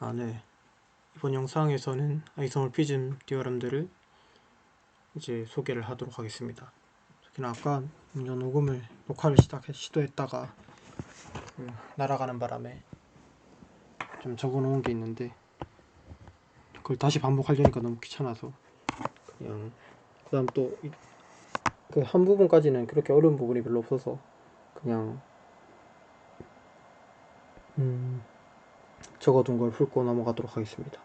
네. 이번 영상에서는 아이소모피즘 디어럼들을 이제 소개를 하도록 하겠습니다. 특히나 아까 먼저 녹화를 시도했다가 날아가는 바람에 좀 적어 놓은 게 있는데 그걸 다시 반복하려니까 너무 귀찮아서 그냥 그 다음 또 그 한 부분까지는 그렇게 어려운 부분이 별로 없어서 그냥 적어둔 걸 훑고 넘어가도록 하겠습니다.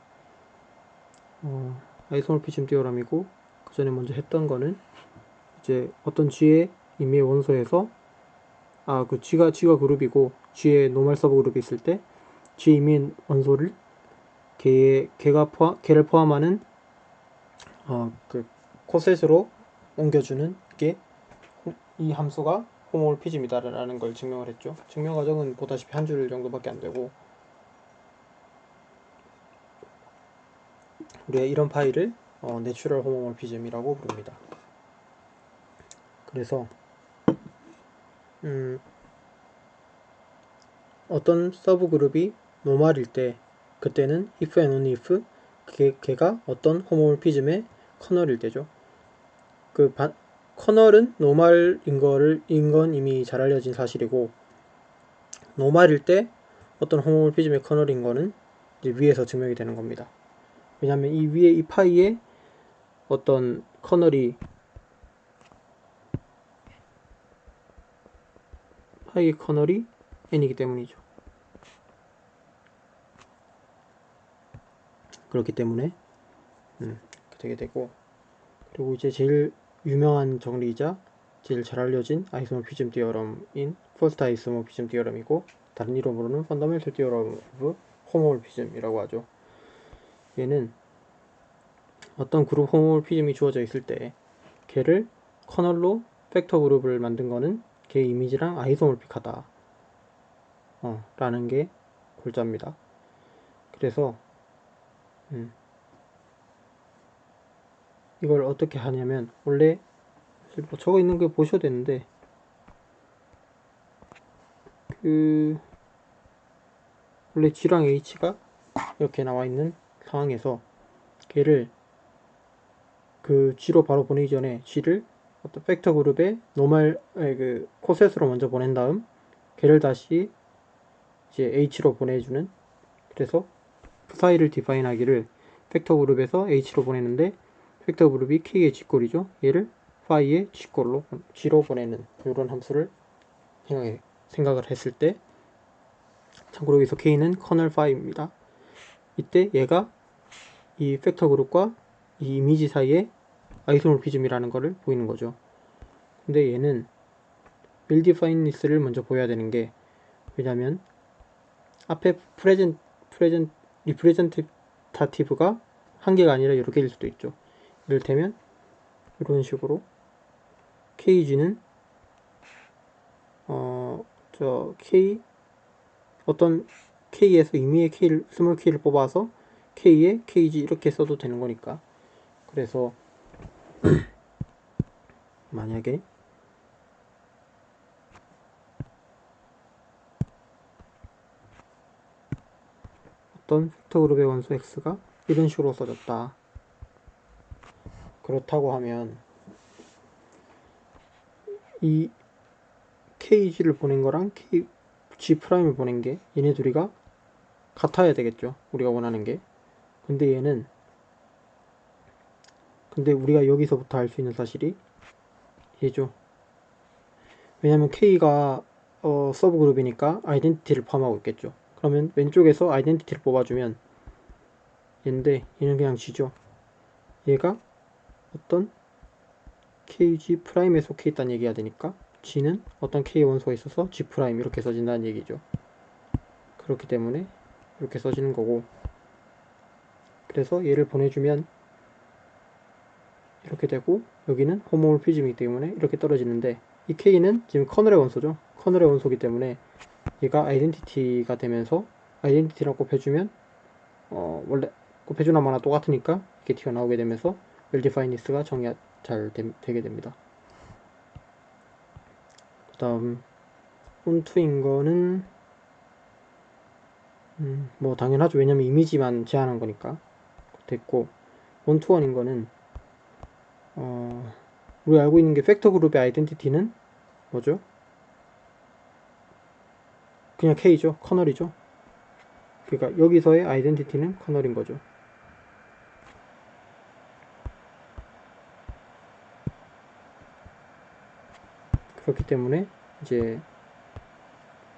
아이소모피즘 디어럼이고 그 전에 먼저 했던 거는 이제 어떤 G의 임의의 원소에서 그 G가 그룹이고 G의 노멀 서브 그룹이 있을 때 G 임의 원소를 걔를 포함하는 그 코셋으로 옮겨주는 게 이 함수가 호모몰피즘이다라는 걸 증명을 했죠. 증명 과정은 보다시피 한 줄 정도밖에 안 되고 우리가 이런 파일을 내추럴 호모몰피즘이라고 부릅니다. 그래서 어떤 서브 그룹이 노멀일 때 그때는 if and only if 걔가 어떤 호모몰피즘의 커널일 때죠. 커널은 노멀인 건 이미 잘 알려진 사실이고 노멀일 때 어떤 호모몰피즘의 커널인 거는 이제 위에서 증명이 되는 겁니다. 왜냐하면 이 위에 이 파이에 어떤 커널이 n이기 때문이죠. 그렇기 때문에 되게 되고, 그리고 이제 제일 유명한 정리이자 제일 잘 알려진 아이소모피즘 디어럼인 퍼스트 아이소모피즘 디어럼이고 다른 이름으로는 펀더멘털 디어럼 오브 호모몰피즘이라고 하죠. 얘는 어떤 그룹 호모몰피즘이 주어져 있을 때 걔를 커널로 팩터 그룹을 만든 거는 걔 이미지랑 아이소몰픽하다 라는 게 골자입니다. 그래서 이걸 어떻게 하냐면 원래 뭐 적어 있는 거 보셔도 되는데 원래 G랑 H가 이렇게 나와 있는 상황에서 걔를 그 G로 바로 보내기 전에 G를 어떤 팩터 그룹에 코셋으로 먼저 보낸 다음 걔를 다시 이제 H로 보내주는, 그래서 그 사이를 디파인 하기를 팩터 그룹에서 H로 보내는데 팩터 그룹이 K의 G꼴이죠. 얘를 파이의 G로 보내는 이런 함수를 생각을 했을 때, 참고로 여기서 K는 커널 파이입니다. 이때 얘가 이 팩터 그룹과 이 이미지 사이에 아이소모피즘이라는 것을 보이는 거죠. 근데 얘는 웰디파인니스를 먼저 보여야 되는 게, 왜냐면 앞에 리프레젠테이티브가 한 개가 아니라 여러 개일 수도 있죠. 이를테면 이런 식으로 KG는 어떤 K에서 임의의 스몰 K를 뽑아서 K에 KG 이렇게 써도 되는 거니까. 그래서 만약에 어떤 벡터 그룹의 원소 X가 이런 식으로 써졌다. 그렇다고 하면 이 KG를 보낸 거랑 G'을 보낸 게 얘네 둘이가 같아야 되겠죠. 우리가 원하는 게. 근데 우리가 여기서부터 알 수 있는 사실이 얘죠. 왜냐면 K가 서브 그룹이니까 아이덴티티를 포함하고 있겠죠. 그러면 왼쪽에서 아이덴티티를 뽑아주면 얘인데 얘는 그냥 G죠. 얘가 어떤 KG''에 속해 있다는 얘기가 되니까 G는 어떤 K 원소가 있어서 G' 이렇게 써진다는 얘기죠. 그렇기 때문에 이렇게 써지는 거고, 그래서 얘를 보내주면 이렇게 되고 여기는 호모몰피즘이기 때문에 이렇게 떨어지는데, 이 K는 지금 커널의 원소죠. 커널의 원소이기 때문에 얘가 아이덴티티가 되면서 아이덴티티라고 곱해주면 원래 곱해주나 마나 똑같으니까 이렇게 튀어나오게 되면서 웰디파이니스가 정의가 잘 되게 됩니다. 그 다음 온투인 거는 뭐 당연하죠. 왜냐면 이미지만 제한한 거니까. 됐고, 원투원인 거는 우리 알고 있는 게 팩터 그룹의 아이덴티티는 뭐죠? 그냥 K죠. 커널이죠. 그러니까 여기서의 아이덴티티는 커널인 거죠. 그렇기 때문에 이제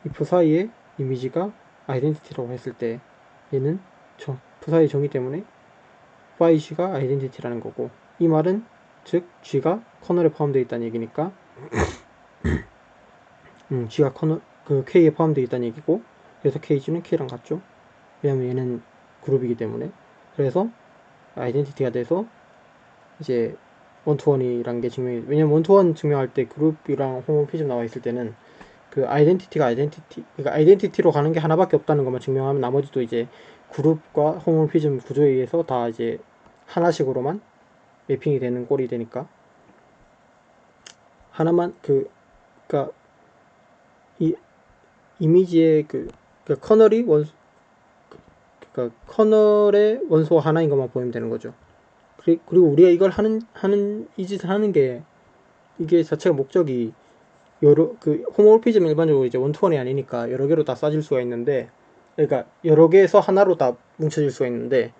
if 사이의 이미지가 아이덴티티라고 했을 때 얘는 사이의 정의 때문에 yc가 아이덴티티라는 거고, 이 말은 즉 g가 커널에 포함되어 있다는 얘기니까 g가 커널 k에 포함되어 있다는 얘기고, 그래서 kg는 k랑 같죠. 왜냐면 얘는 그룹이기 때문에. 그래서 아이덴티티가 돼서 이제 원투원이라는 게 증명이, 왜냐면 원투원 증명할 때 그룹이랑 홈모피즘 나와 있을 때는 그 아이덴티티가 그러니까 아이덴티티로 가는 게 하나밖에 없다는 것만 증명하면 나머지도 이제 그룹과 홈모피즘 구조에 의해서 다 이제 하나씩으로만 매핑이 되는 꼴이 되니까, 하나만 그니까 이 이미지의 커널이 그러니까 커널의 원소 하나인 것만 보이면 되는 거죠. 그리고 우리가 이걸 이 짓을 하는 게, 이게 자체가 목적이 홈모피즘 일반적으로 이제 원투원이 아니니까 여러 개로 다 싸질 수가 있는데, 그러니까 여러 개에서 하나로 다 뭉쳐질 수가 있는데,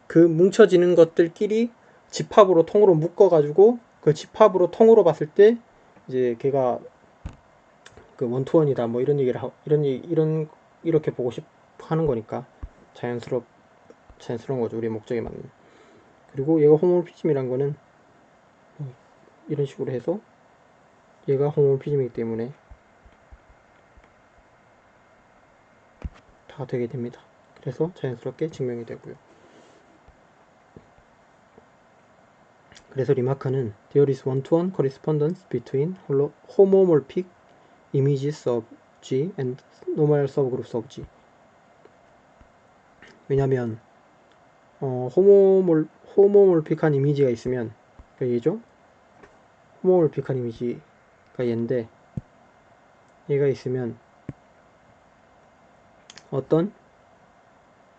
그 뭉쳐지는 것들끼리 집합으로 통으로 묶어가지고 그 집합으로 통으로 봤을 때 이제 걔가 그 원투원이다 뭐 이런 얘기를 이렇게 보고 싶어 하는 거니까 자연스러운 거죠. 우리의 목적에 맞는. 그리고 얘가 홈모피즘이란 거는 이런 식으로 해서 얘가 홈모피즘이기 때문에 다 되게 됩니다. 그래서 자연스럽게 증명이 되고요. 그래서 리마크는 There is one-to-one correspondence between homomorphic images of G and normal subgroups of G. 왜냐면 호모몰픽한 이미지가 있으면, 그러니까 얘죠? 호모몰픽한 이미지가 얘인데, 얘가 있으면 어떤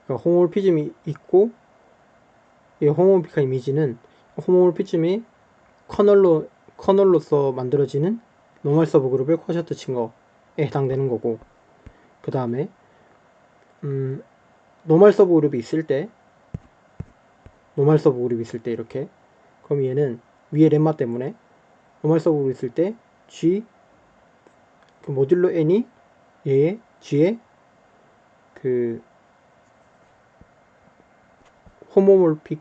그러니까 호모몰피즘이 있고, 이 호모몰픽한 이미지는 호모몰피즘이 커널로서 만들어지는 노멀 서브그룹을 쿼셔트 친 거에 해당되는 거고, 그 다음에 노멀 서브그룹이 있을 때 이렇게, 그럼 얘는 위에 렘마 때문에 노멀 서브그룹이 있을 때 G 그 모듈로 n이 얘의 G의 그 호모몰픽,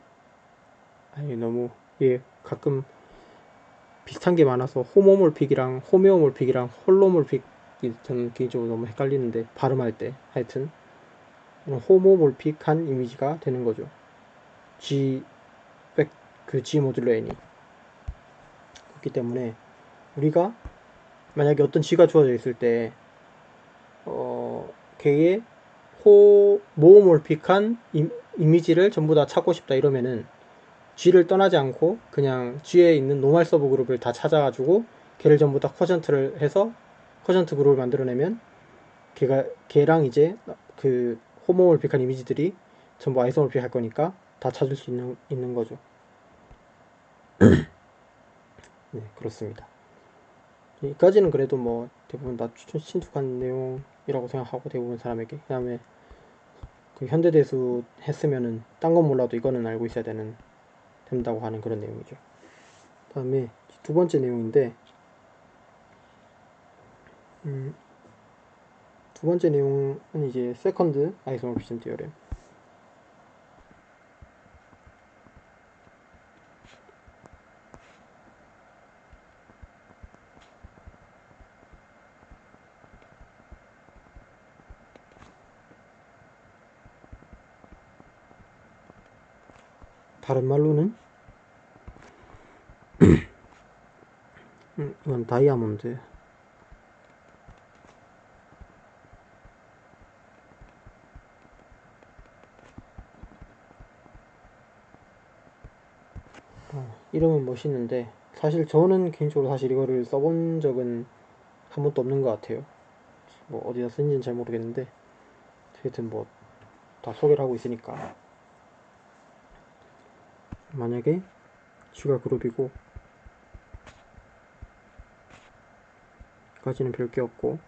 아니 너무 얘 가끔 비슷한 게 많아서 호모몰픽이랑 호메오몰픽이랑 홀로몰픽이 저는 개인적으로 너무 헷갈리는데, 발음할 때 하여튼 호모몰픽한 이미지가 되는 거죠. G G 모듈로 n이. 그렇기 때문에 우리가 만약에 어떤 G가 주어져 있을 때 걔의 모모몰픽한 이미지를 전부 다 찾고 싶다 이러면은 G를 떠나지 않고 그냥 G에 있는 노멀 서브 그룹을 다 찾아가지고 걔를 전부 다 쿼션트를 해서 쿼션트 그룹을 만들어내면 걔랑 이제 그 호모몰픽한 이미지들이 전부 아이소몰픽 할 거니까 다 찾을 수 있는 거죠. 네, 그렇습니다. 여기까지는 그래도 뭐 대부분 다 친숙한 내용이라고 생각하고, 대부분 사람에게. 그 다음에 그 현대대수 했으면은 딴 건 몰라도 이거는 알고 있어야 된다고 하는 그런 내용이죠. 그 다음에 두 번째 내용인데, 두 번째 내용은 이제 세컨드 아이소모피즘 디어렘. 다른 말로는 이건 다이아몬드. 이름은 멋있는데 사실 저는 개인적으로 사실 이거를 써본 적은 한 번도 없는 것 같아요. 뭐 어디다 쓰는지는 잘 모르겠는데, 하여튼 뭐 다 소개를 하고 있으니까. 만약에 G가 그룹이고 까지는 별 게 없고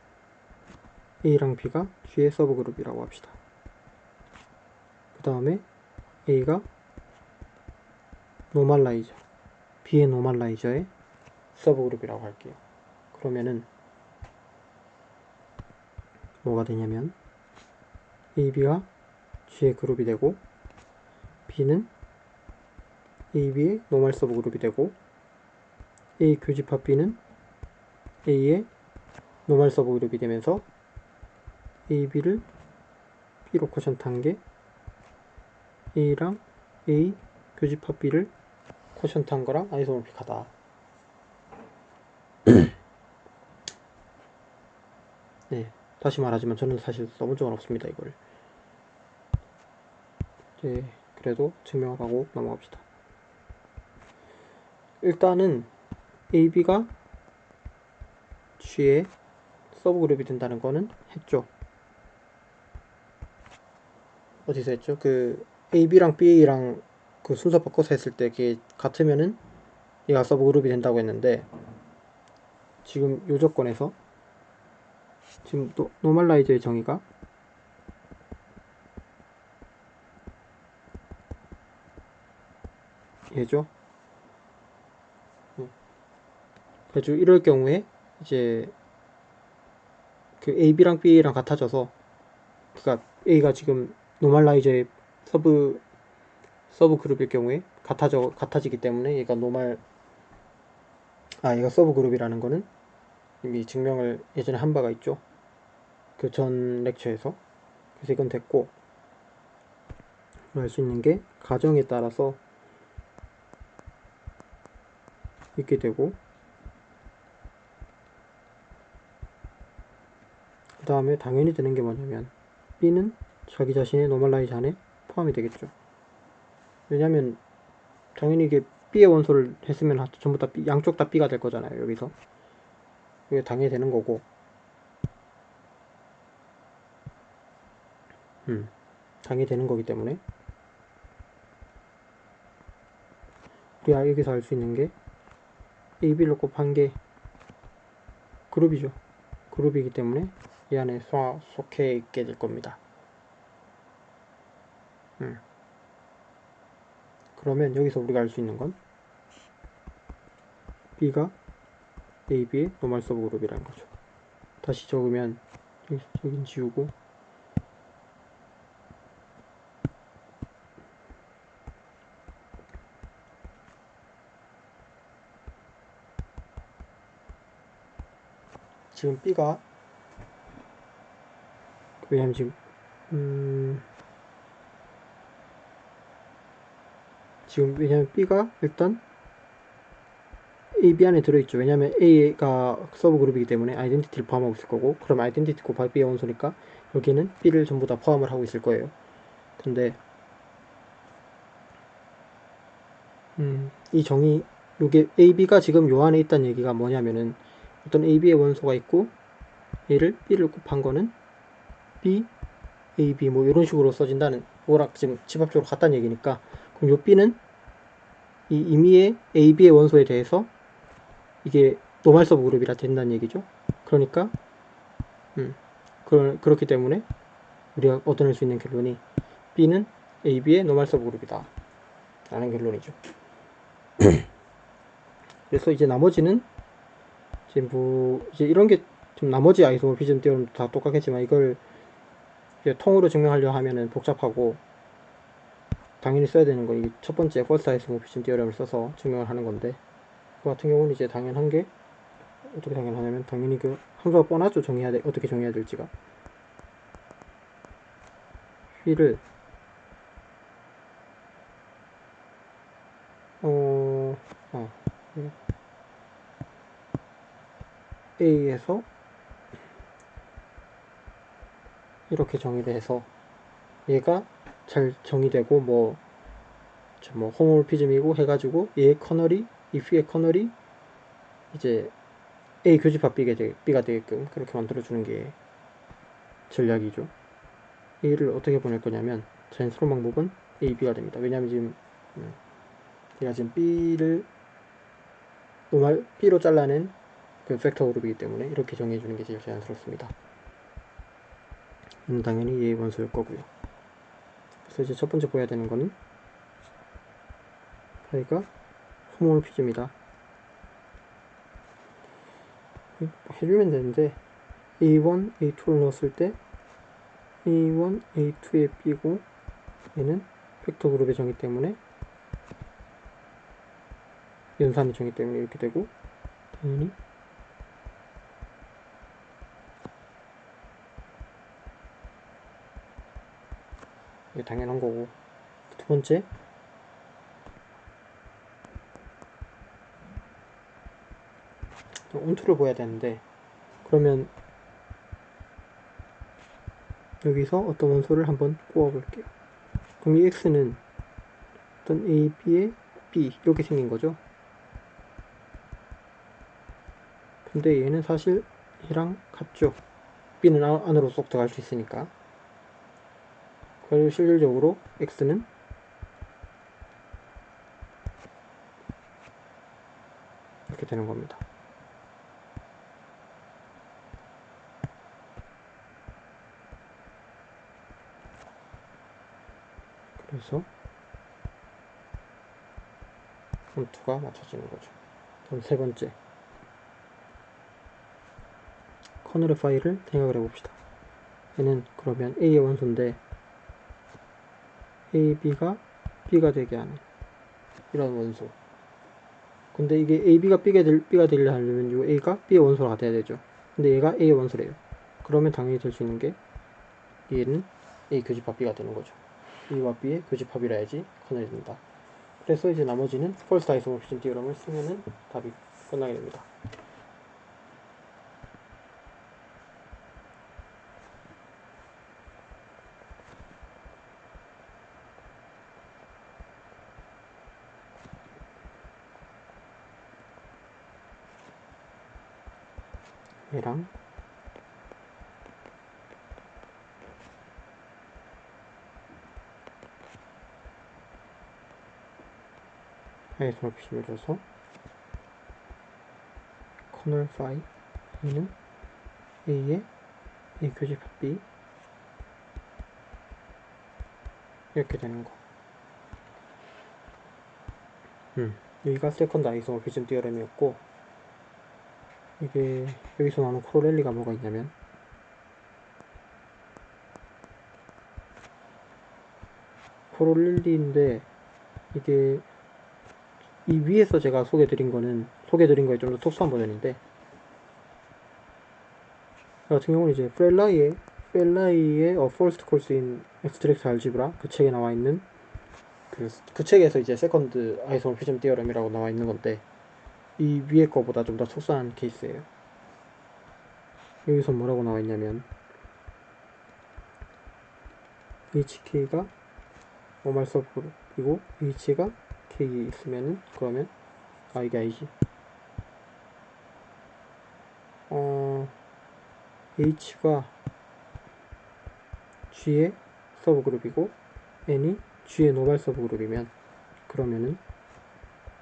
A랑 B가 G의 서브 그룹이라고 합시다. 그 다음에 A가 노멀라이저, B의 노멀라이저의 서브 그룹이라고 할게요. 그러면은 뭐가 되냐면 AB가 G의 그룹이 되고 B는 AB의 노멀 서브 그룹이 되고 A 교집합 B는 A의 노멀 서브 그룹이 되면서 AB를 B로 쿼션트한 게 A랑 A 교집합 B를 쿼션트한 거랑 아이소모픽하다. 네, 다시 말하지만 저는 사실 써본 적은 없습니다. 이걸 이제 그래도 증명을 하고 넘어갑시다. 일단은 AB가 G의 서브 그룹이 된다는 거는 했죠. 어디서 했죠? 그 AB랑 BA랑 그 순서 바꿔서 했을 때 그게 같으면은 얘가 서브 그룹이 된다고 했는데 지금 요 조건에서 지금 또 노멀라이저의 정의가 얘죠. 그래서 이럴 경우에 이제 그 AB랑 BA랑 같아져서 그니까 A가 지금 노멀라이저의 서브 그룹일 경우에 같아지기 때문에 얘가 얘가 서브 그룹이라는 거는 이미 증명을 예전에 한 바가 있죠. 그 전 렉처에서. 그래서 이건 됐고 알 수 있는 게 가정에 따라서 있게 되고 그 다음에 당연히 되는 게 뭐냐면 B는 자기 자신의 노멀라이저 안에 포함이 되겠죠. 왜냐면 당연히 이게 B의 원소를 했으면 전부 다 양쪽 다 B가 될 거잖아요. 여기서 이게 당연히 되는 거고 당연히 되는 거기 때문에 우리가 여기서 알 수 있는 게 AB를 곱한 게 그룹이죠. 그룹이기 때문에 이 안에 속해 있게 될 겁니다. 그러면 여기서 우리가 알 수 있는 건 B가 AB의 노멀 서브 그룹이라는 거죠. 다시 적으면 여긴 지우고 지금 B가 왜냐면 지금 왜냐면 B가 일단 AB 안에 들어있죠. 왜냐면 A가 서브 그룹이기 때문에 아이덴티티를 포함하고 있을 거고 그럼 아이덴티티 곱하기 B의 원소니까 여기는 B를 전부 다 포함을 하고 있을 거예요. 근데 이 정의 요게 AB가 지금 요 안에 있다는 얘기가 뭐냐면은 어떤 AB의 원소가 있고 얘를 B를 곱한 거는 B, AB 뭐 이런 식으로 써진다는 거랑 지금 집합적으로 같다는 얘기니까 그럼 요 B는 이 임의의 AB의 원소에 대해서 이게 노멀 서브 그룹이라 된다는 얘기죠. 그러니까 그렇기 때문에 우리가 얻어낼 수 있는 결론이 B는 AB의 노멀 서브 그룹이다 라는 결론이죠. 그래서 이제 나머지는 이제 이런 게 좀 나머지 아이소모피즘 테오름도 다 똑같겠지만 이걸 이제 통으로 증명하려 하면은 복잡하고 당연히 써야 되는 거 이게 첫 번째 퍼스트 아이소모피즘 테오름을 써서 증명을 하는 건데 그 같은 경우는 이제 당연한 게 어떻게 당연하냐면 당연히 그 함수가 뻔하죠. 어떻게 정의해야 될지가 P를 A에서 이렇게 정의돼서 얘가 잘 정의되고 뭐 호모모피즘이고 해가지고 얘의 커널이 이 P의 커널이 이제 A 교집합 B가 되게끔 그렇게 만들어주는 게 전략이죠. A를 어떻게 보낼 거냐면 자연스러운 방법은 A, B가 됩니다. 왜냐하면 지금 제가 지금 B를 노말 B로 잘라낸 그 팩터 그룹이기 때문에 이렇게 정해주는 게 제일 자연스럽습니다. 당연히 얘의 원소일 거고요. 그래서 이제 첫 번째 보여야 되는 거는 파이가 호모모피즘이다. 해주면 되는데 A1, A2를 넣었을 때 A1, A2의 B고 얘는 팩터 그룹의 정의 때문에 연산의 정의 때문에 이렇게 되고 당연히 이게 당연한 거고 두 번째 온투를 보여야 되는데 그러면 여기서 어떤 원소를 한번 꼬아 볼게요. 그럼 이 X는 어떤 A, B의 B 이렇게 생긴 거죠. 근데 얘는 사실 얘랑 같죠. B는 안으로 쏙 들어갈 수 있으니까. 그리고 실질적으로 X는 이렇게 되는 겁니다. 그래서 원투가 맞춰지는 거죠. 그럼 세 번째 커널의 파일을 생각을 해봅시다. 얘는 그러면 A의 원소인데 A, B가 B가 되게 하는 이런 원소. 근데 이게 A, B가 B가 되려 하려면 이 A가 B의 원소가 돼야 되죠. 근데 얘가 A의 원소래요. 그러면 당연히 될 수 있는 게 얘는 A 교집합 B가 되는 거죠. A와 B의 교집합이라 야지 커널이 된다. 그래서 이제 나머지는 펄스 아이소모피즘 디어럼을 쓰면은 답이 끝나게 됩니다. 얘랑 아이소모피즘을 줘서 커널 파이 E는 A의 A 교집합 B 이렇게 되는 거. 여기가 세컨드 아이소모피즘 디어럼이었고 이게 여기서 나오는 코로렐리가 뭐가 있냐면 코로렐리인데 이게 이 위에서 제가 소개드린 거에 좀 더 특수한 버전인데 같은 경우는 이제 프렐라이의 First Course in Abstract Algebra 그 책에 나와 있는 그 책에서 이제 세컨드 아이소모피즘 디어럼이라고 나와 있는 건데 이 위에 거보다 좀 더 특수한 케이스예요. 여기서 뭐라고 나와 있냐면 HK가 노멀 서브그룹이고 H가 K에 있으면은 그러면 이게 아니지. H가 G의 서브그룹이고 N이 G의 노멀 서브그룹이면 그러면은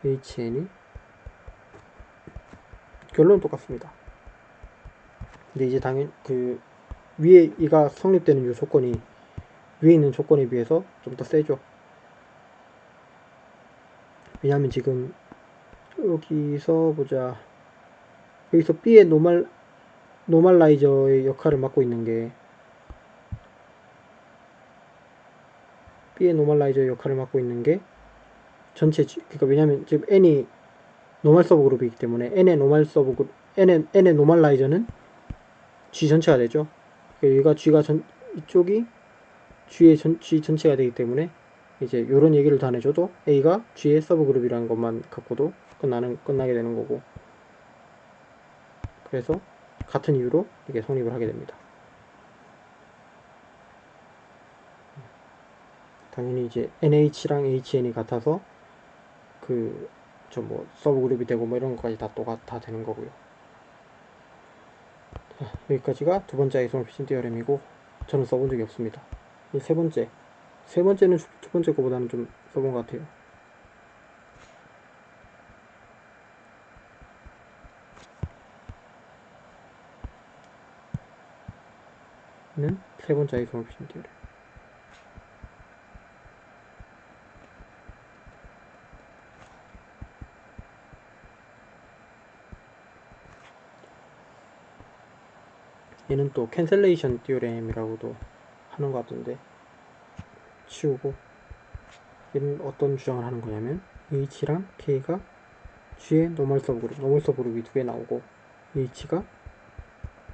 HN이 결론은 똑같습니다. 근데 이제 당연 위에 이가 성립되는 이 조건이 위에 있는 조건에 비해서 좀 더 세죠. 왜냐하면 지금 여기서 보자. 여기서 B의 노멀라이저의 역할을 맡고 있는 게 전체 그러니까 왜냐면 지금 N이 노멀 서브 그룹이기 때문에 N의 노멀라이저는 G 전체가 되죠. 그러니까 얘가 이쪽이 G 전체가 되기 때문에 이제 요런 얘기를 다 내줘도 A가 G의 서브 그룹이라는 것만 갖고도 끝나게 되는 거고. 그래서 같은 이유로 이게 성립을 하게 됩니다. 당연히 이제 NH랑 HN이 같아서 서브 그룹이 되고 뭐 이런 것까지 다 되는 거고요. 자, 여기까지가 두 번째 아이소모피즘 디어렘이고 저는 써본 적이 없습니다. 이 세 번째는 첫 번째 거보다는 좀 써본 것 같아요. 는 세 번째 아이소모피즘 디오렘. 얘는 또 캔셀레이션 디오렘이라고도 하는 것 같던데 치우고, 얘는 어떤 주장을 하는 거냐면 H랑 K가 G의 노멀 서브그룹이 두 개 나오고 H가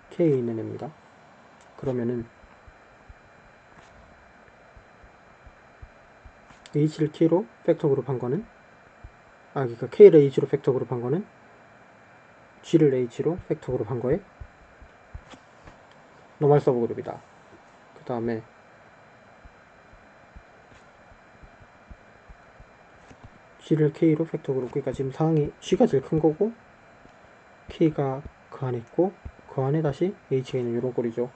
K에 있는 애입니다. 그러면은 H를 K로 팩터 그룹 한 거는, 그러니까 K를 H로 팩터 그룹 한 거는 G를 H로 팩터 그룹 한 거에 노멀 서브그룹이다. 그 다음에 G를 K로 팩터 그룹, 그러니까 지금 상황이 G가 제일 큰 거고 K가 그 안에 있고 그 안에 다시 H가 있는 이런 꼴이죠.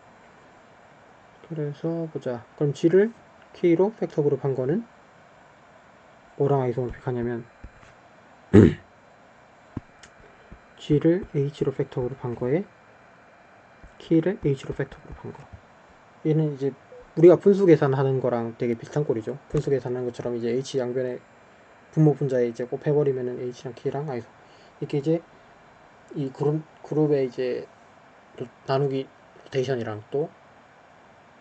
그래서 보자. 그럼 G를 K로 팩터 그룹 한 거는 뭐랑 아이소모픽 하냐면 G를 H로 팩터 그룹 한 거에 K를 H로 팩터 그룹 한 거. 얘는 이제 우리가 분수 계산하는 거랑 되게 비슷한 꼴이죠. 분수 계산하는 것처럼 이제 H 양변에 분모 분자에 이제 곱해버리면은 H랑 K랑 아이소, 이렇게 이제 이 그룹의 이제 나누기 로테이션이랑 또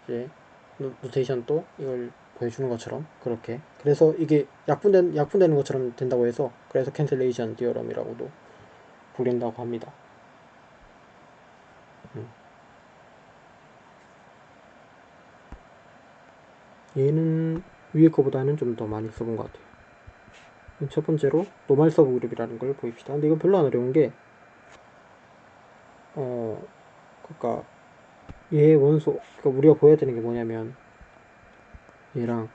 이제 노테이션 또 이걸 보여주는 것처럼 그렇게, 그래서 이게 약분되는 것처럼 된다고 해서 그래서 캔슬레이션 디어럼이라고도 부른다고 합니다. 얘는 위에 거보다는 좀 더 많이 써본 것 같아요. 첫 번째로 노멀 서브 그룹이라는 걸 보입시다. 근데 이건 별로 안 어려운 게 그러니까 얘 원소, 그러니까 우리가 보여야 되는 게 뭐냐면 얘랑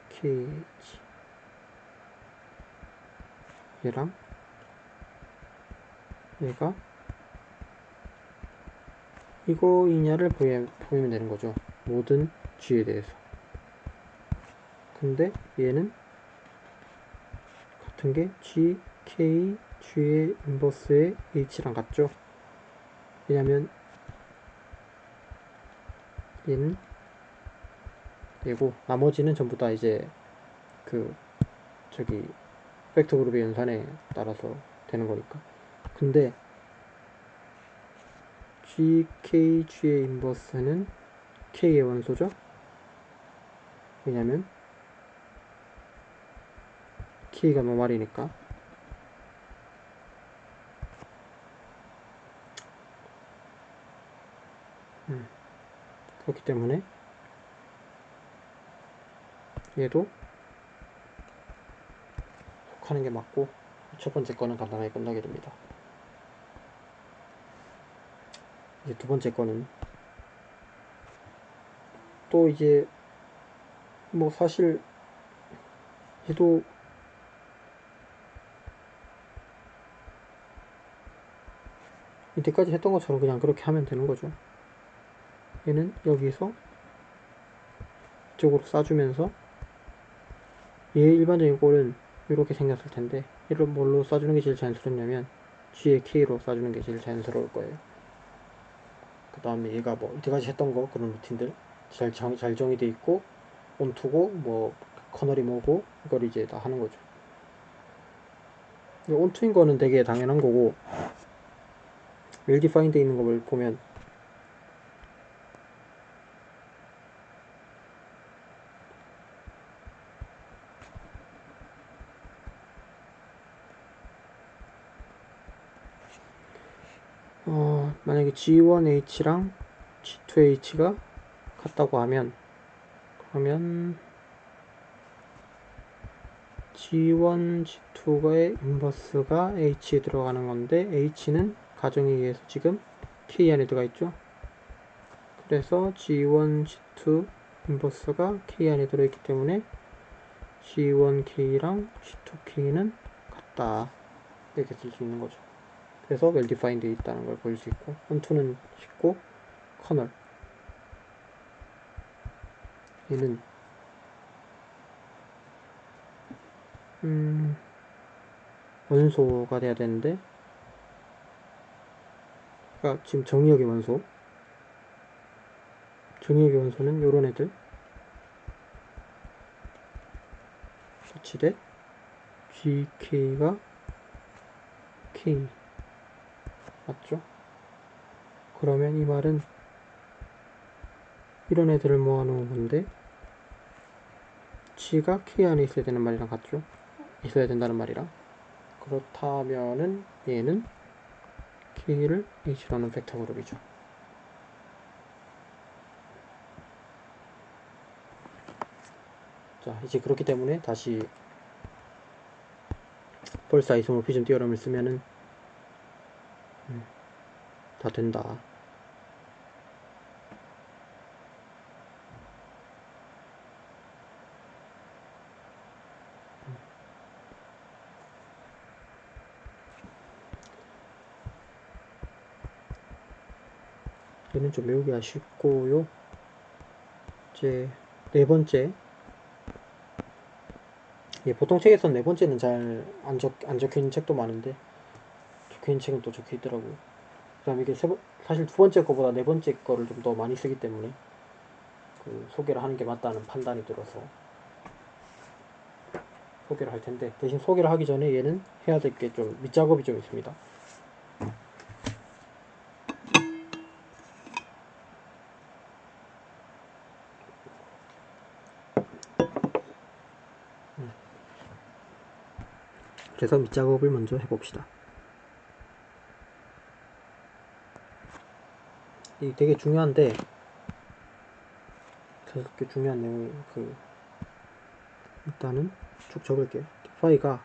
KH, 얘랑 얘가 이거이냐를 보이면 되는 거죠. 모든 G에 대해서. 근데 얘는 같은 게 G, K, G의 인버스의 H랑 같죠. 왜냐면 얘는 얘고 나머지는 전부 다 이제 그 저기 벡터 그룹의 연산에 따라서 되는 거니까. 근데 GKG의 인버스는 K의 원소죠. 왜냐면 K가 노말이니까. 그렇기 때문에 얘도 속하는 게 맞고 첫 번째 거는 간단하게 끝나게 됩니다. 이제 두 번째 거는 또 이제 뭐 사실 얘도 이때까지 했던 것처럼 그냥 그렇게 하면 되는 거죠. 얘는 여기서 이쪽으로 쏴주면서 얘의 일반적인 꼴은 이렇게 생겼을 텐데 얘를 뭘로 쏴주는 게 제일 자연스럽냐면 G의 K로 쏴주는 게 제일 자연스러울 거예요. 그 다음에 얘가 뭐 이때까지 했던 거 그런 루틴들 잘 정의돼 있고 온투고 뭐 커널이 뭐고 이걸 이제 다 하는 거죠. 온투인 거는 되게 당연한 거고 웰 디파인드 있는 걸 보면 만약에 G1H랑 G2H가 같다고 하면 그러면 G1, G2의 인버스가 H에 들어가는 건데 H는 가정에 의해서 지금 K 안에 들어가 있죠. 그래서 G1, G2 인버스가 K 안에 들어있기 때문에 G1K랑 G2K는 같다 이렇게 쓸 수 있는 거죠. 그래서 웰 디파인드 있다는 걸 볼 수 있고, 온투는 쉽고 커널 얘는 원소가 돼야 되는데, 그러니까 지금 정의역의 원소, 정의역의 원소는 요런 애들 같이 GK가 K 맞죠? 그러면 이 말은 이런 애들을 모아놓은 건데 G가 K 안에 있어야 되는 말이랑 같죠? 있어야 된다는 말이랑. 그렇다면은 얘는 K를 H라는 벡터 그룹이죠. 자, 이제 그렇기 때문에 다시 펄스 아이소모피즘 디어럼을 쓰면은 다 된다. 얘는 좀 외우기 아쉽고요. 이제 네 번째, 보통 책에선 네 번째는 잘 안 적혀있는 책도 많은데 적혀있는 책은 또 적혀있더라고요. 그 다음에 이게 사실 두 번째 거보다 네 번째 거를 좀 더 많이 쓰기 때문에 그 소개를 하는 게 맞다는 판단이 들어서 소개를 할 텐데, 대신 소개를 하기 전에 얘는 해야 될 게 좀 밑작업이 좀 있습니다. 그래서 밑작업을 먼저 해봅시다. 이게 되게 중요한데, 다섯 개 중요한 내용이 일단은 쭉 적을게요. 파이가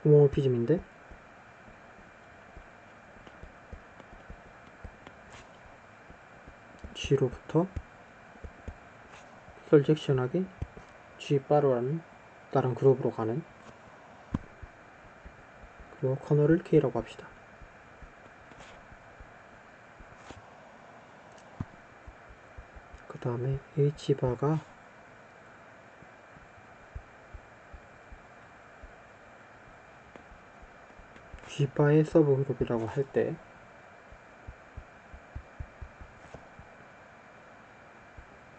호모모피즘인데 G로부터 설젝션하게 G 바로라는 다른 그룹으로 가는, 그리고 커널을 K라고 합시다. 그 다음에 H바가 G바의 서브그룹이라고 할 때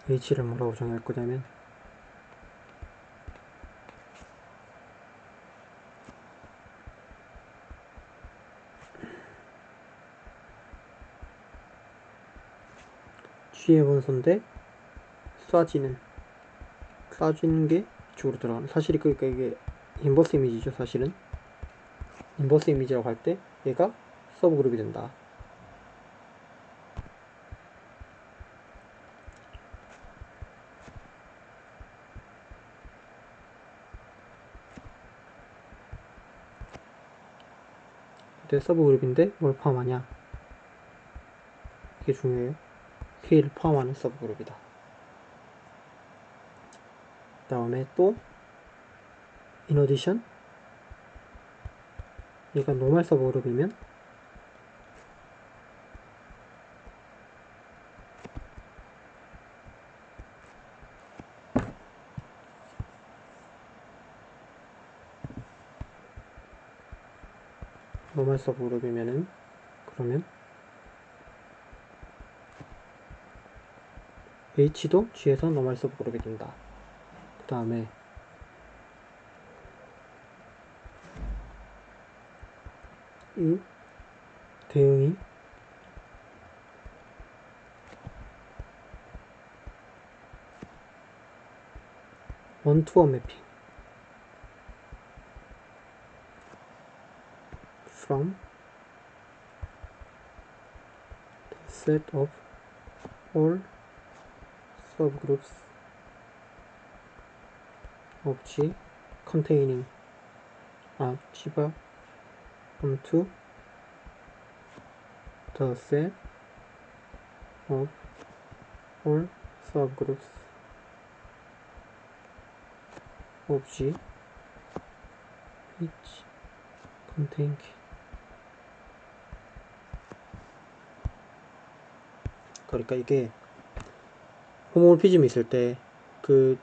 H를 뭐라고 정할 거냐면 G의 원소인데 쏴지는 게 이쪽으로 들어가는, 사실이 그러니까 이게 인버스 이미지죠. 사실은 인버스 이미지라고 할 때 얘가 서브그룹이 된다. 근데 서브그룹인데 뭘 포함하냐, 이게 중요해요. K를 포함하는 서브그룹이다. 그 다음에 또 in addition, 얘가 노멀 서브그룹이면 노멀 서브그룹이면은 그러면 H도 G에서 노멀 서브그룹이 된다. 그 다음에 이 대응이 원투어 매핑 from the set of all subgroups of G containing G바 onto the set of all subgroups of G which contain K. 그러니까 이게 호모모피즘이 있을 때 그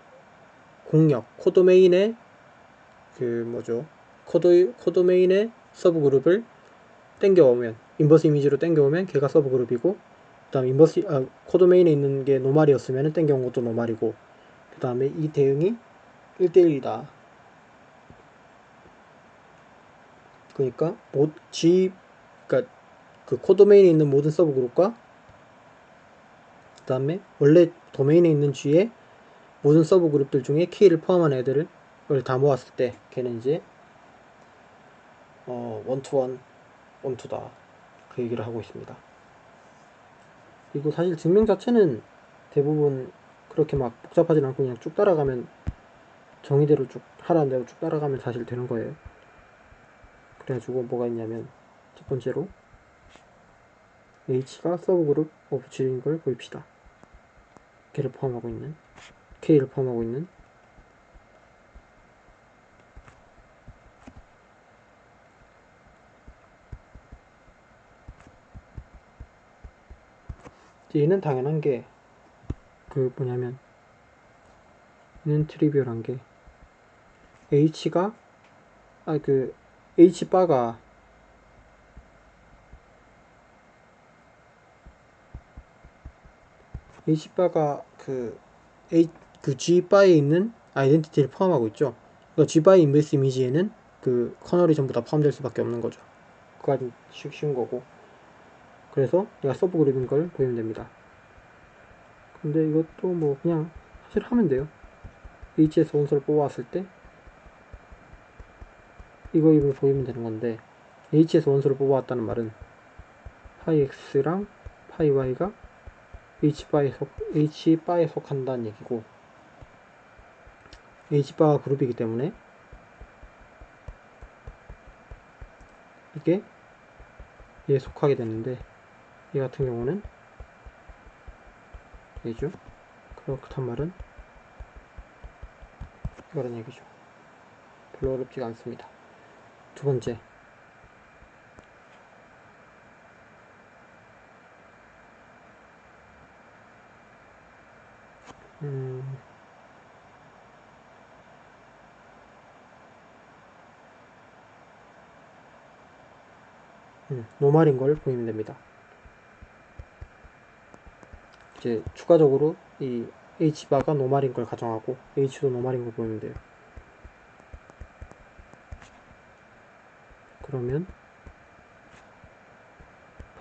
공역 코도메인의 그 뭐죠, 코도메인의 서브그룹을 땡겨오면, 인버스 이미지로 땡겨오면 걔가 서브그룹이고, 그 다음 코도메인에 있는 게 노말이었으면 땡겨온 것도 노말이고, 그 다음에 이 대응이 1대1이다. 그러니까 그러니까 그 코도메인에 있는 모든 서브그룹과 그 다음에 원래 도메인에 있는 G의 모든 서브그룹들 중에 K를 포함한 애들을 다 모았을 때 걔는 이제 원투원 원투다, 그 얘기를 하고 있습니다. 그리고 사실 증명 자체는 대부분 그렇게 막 복잡하진 않고 그냥 쭉 따라가면, 정의대로 쭉 하라는 대로 쭉 따라가면 사실 되는 거예요. 그래가지고 뭐가 있냐면, 첫 번째로 H가 서브그룹 오브 G인 걸 보입시다. K를 포함하고 있는 얘는 당연한 게 그 뭐냐면, 얘는 트리비얼한 게 H가 H바가 그 G바에 있는 아이덴티티를 포함하고 있죠. 그러니까 G바의 인버스 이미지에는 그 커널이 전부 다 포함될 수밖에 없는 거죠. 그거 아주 쉬운 거고. 그래서 얘가 서브그룹인 걸 보이면 됩니다. 근데 이것도 뭐 그냥 사실 하면 돼요. H에서 원소를 뽑아왔을 때 이거 보이면 되는 건데, H에서 원소를 뽑아왔다는 말은 파이 X랑 파이 Y가 H바에 속한다는 얘기고, H바가 그룹이기 때문에 이게 얘에 속하게 되는데, 얘 같은 경우는 얘죠. 그렇단 말은 이거란 얘기죠. 별로 어렵지가 않습니다. 두 번째, 노말인 걸 보이면 됩니다. 이제 추가적으로 이 H바가 노말인 걸 가정하고 H도 노말인 걸 보이면 돼요. 그러면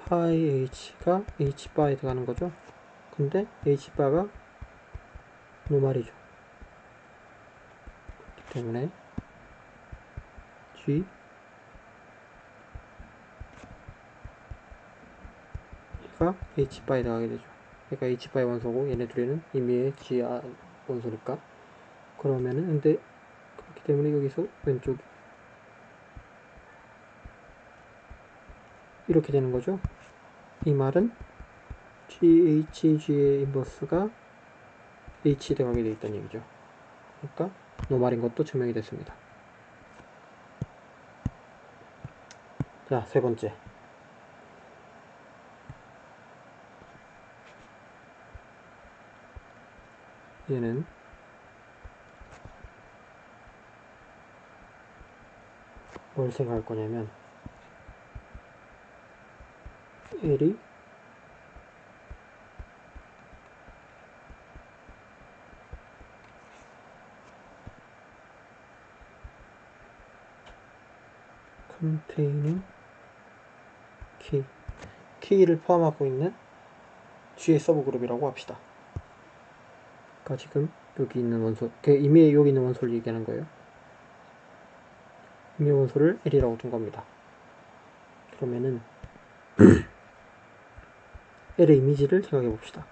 파이 H가 H바에 들어가는 거죠. 근데 H바가 노말이죠. 그렇기 때문에 G가 H바에 들어가게 되죠. 그러니까 H바의 원소고 얘네 둘이는 임의의 G 원소니까. 그러면은 근데 그렇기 때문에 여기서 왼쪽 이렇게 되는 거죠. 이 말은 GHG의 인버스가 H에 들어가게 되어 있다는 얘기죠. 그러니까 노말인 것도 증명이 됐습니다. 자, 세 번째. 얘는 뭘 생각할 거냐면, L이 containing key를 포함하고 있는 G의 서브그룹이라고 합시다. 그러니까 지금 여기 있는 원소, 이미 여기 있는 원소를 얘기하는 거예요. 이미 원소를 L이라고 둔 겁니다. 그러면은 L의 이미지를 생각해 봅시다.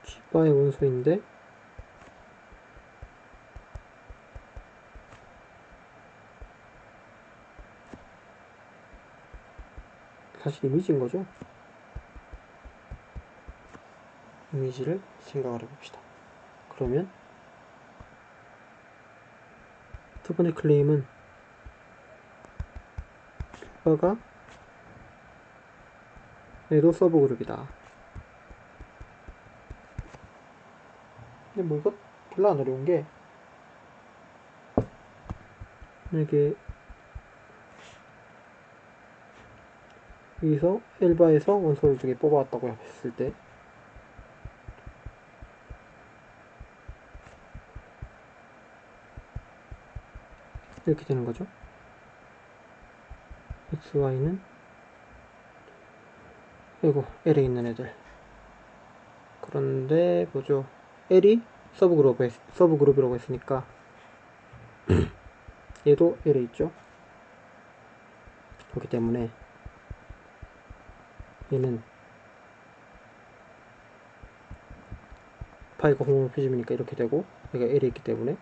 G바의 원소인데 사실 이미지인 거죠. 이미지를 생각을 해봅시다. 그러면 두 번의 클레임은 G바가 얘도 서브그룹이다. 근데 뭐 이거 별로 안 어려운 게 이게 여기서 엘바에서 원소를 2개 뽑아왔다고 했을 때 이렇게 되는 거죠. x, y는 이거 L에 있는 애들. 그런데 뭐죠? L이 서브그룹이라고 했으니까 얘도 L에 있죠. 그렇기 때문에 얘는 파이가 호모모피즘이니까 이렇게 되고 얘가 L에 있기 때문에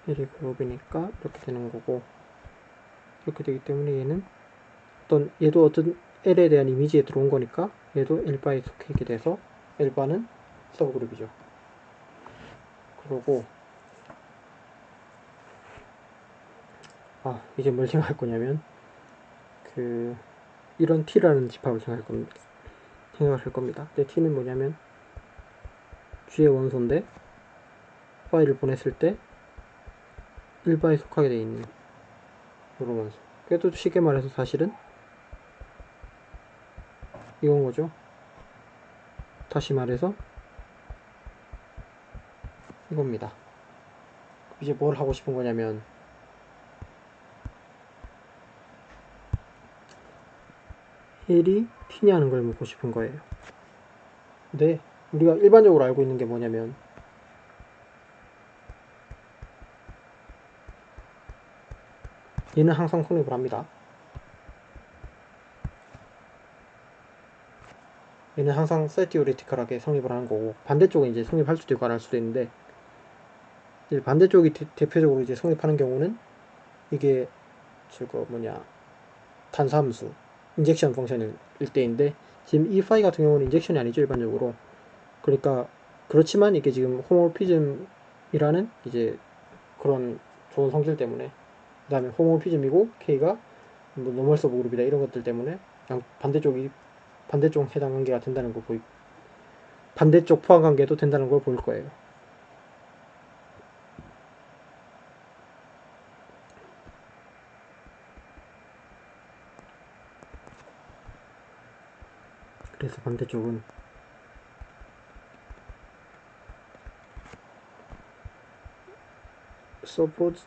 L이 그룹이니까 이렇게 되는 거고, 이렇게 되기 때문에 얘는 얘도 어떤 L에 대한 이미지에 들어온 거니까 얘도 L바에 속해 있게 돼서 L바는 서브그룹이죠. 그러고 이제 뭘 생각할 거냐면 이런 T라는 집합을 생각할 겁니다. 근데 T는 뭐냐면 G의 원소인데 파일을 보냈을 때 1바에 속하게 되어 있는 이런 원소. 그래도 쉽게 말해서 사실은 이건 거죠. 다시 말해서 이겁니다. 이제 뭘 하고 싶은 거냐면 L이 T냐는 걸 묻고 싶은 거예요. 근데 우리가 일반적으로 알고 있는 게 뭐냐면 얘는 항상 성립을 합니다. 얘는 항상 세티오리티컬하게 성립을 하는 거고, 반대쪽은 이제 성립할 수도 있고 안 할 수도 있는데, 이제 반대쪽이 대표적으로 이제 성립하는 경우는 이게 단사함수 인젝션 펑션일 때인데, 지금 이 파이 같은 경우는 인젝션이 아니죠, 일반적으로. 그러니까 그렇지만 이게 지금 호모피즘이라는 이제 그런 좋은 성질 때문에, 그 다음에 호모피즘이고 K가 뭐 노멀 서브 그룹이다 이런 것들 때문에 그냥 반대쪽 해당 관계가 된다는 거 반대쪽 포함 관계도 된다는 걸 보일 거예요. 그래서 반대쪽은 서포즈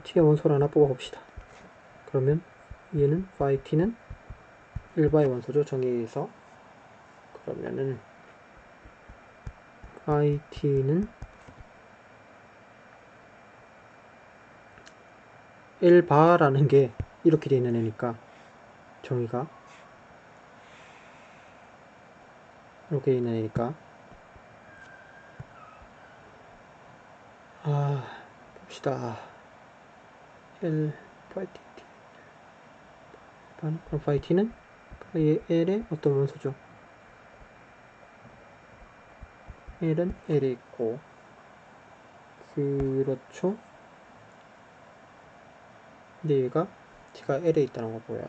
t의 원소를 하나 뽑아봅시다. 그러면 얘는 phi t는 1바의 원소죠, 정의에 의해서. 그러면은 phi t는 1바라는 게 이렇게 되어 있는 애니까 정의가 이렇게 되어 있는 애니까 봅시다. L phi t 그럼 phi t는 phi L의 어떤 원소죠? L은 L에 있고, 그렇죠. 근데 얘가 T가 L에 있다는 거 뭐야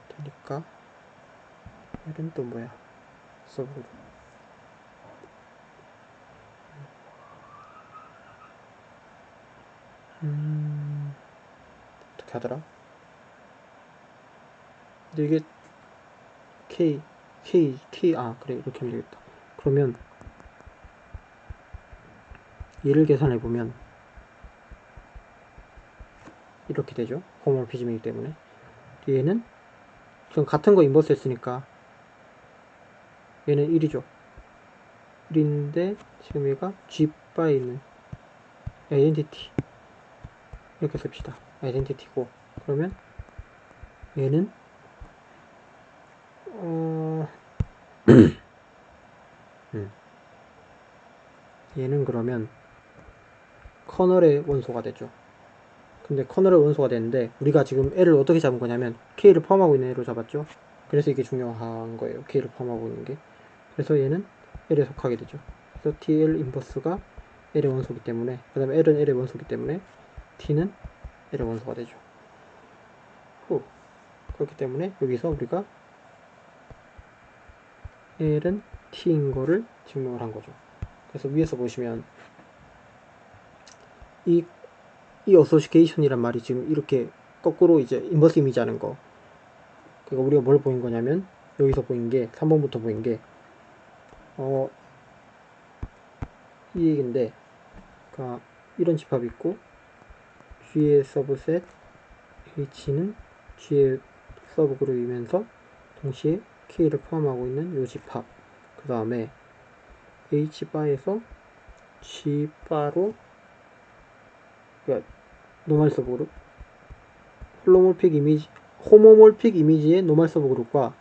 되니까 L은 또 뭐야? 서브그룹. 어떻게 하더라? 근데 이게 그래, 이렇게 하면 되겠다. 그러면 얘를 계산해보면 이렇게 되죠. 호모피즘이기 때문에. 얘는 지금 같은 거 인버스 했으니까 얘는 1이죠. 1인데 지금 얘가 G바에 있는 아이덴티티 이렇게 씁시다. 아이덴티티고, 그러면 얘는 얘는 그러면 커널의 원소가 되죠. 근데 커널의 원소가 되는데 우리가 지금 L을 어떻게 잡은 거냐면 K를 포함하고 있는 애로 잡았죠. 그래서 이게 중요한 거예요, K를 포함하고 있는 게. 그래서 얘는 L에 속하게 되죠. 그래서 TL 인버스가 L의 원소기 때문에, 그 다음에 L은 L의 원소기 때문에 T는 L의 원소가 되죠. 그렇기 때문에 여기서 우리가 L은 T인 거를 증명을 한 거죠. 그래서 위에서 보시면 이 어소시케이션이란 말이 지금 이렇게 거꾸로 이제 인버스 이미지 하는 거. 그러니까 우리가 뭘 보인 거냐면 여기서 보인 게 3번부터 보인 게 이 얘기인데, 그러니까 이런 집합이 있고 G의 서브셋 H는 G의 서브그룹이면서 동시에 K를 포함하고 있는 이 집합. 그 다음에 H바에서 G바로, 그러니까 노멀 서브그룹, 호모몰픽 이미지의 노멀 서브그룹과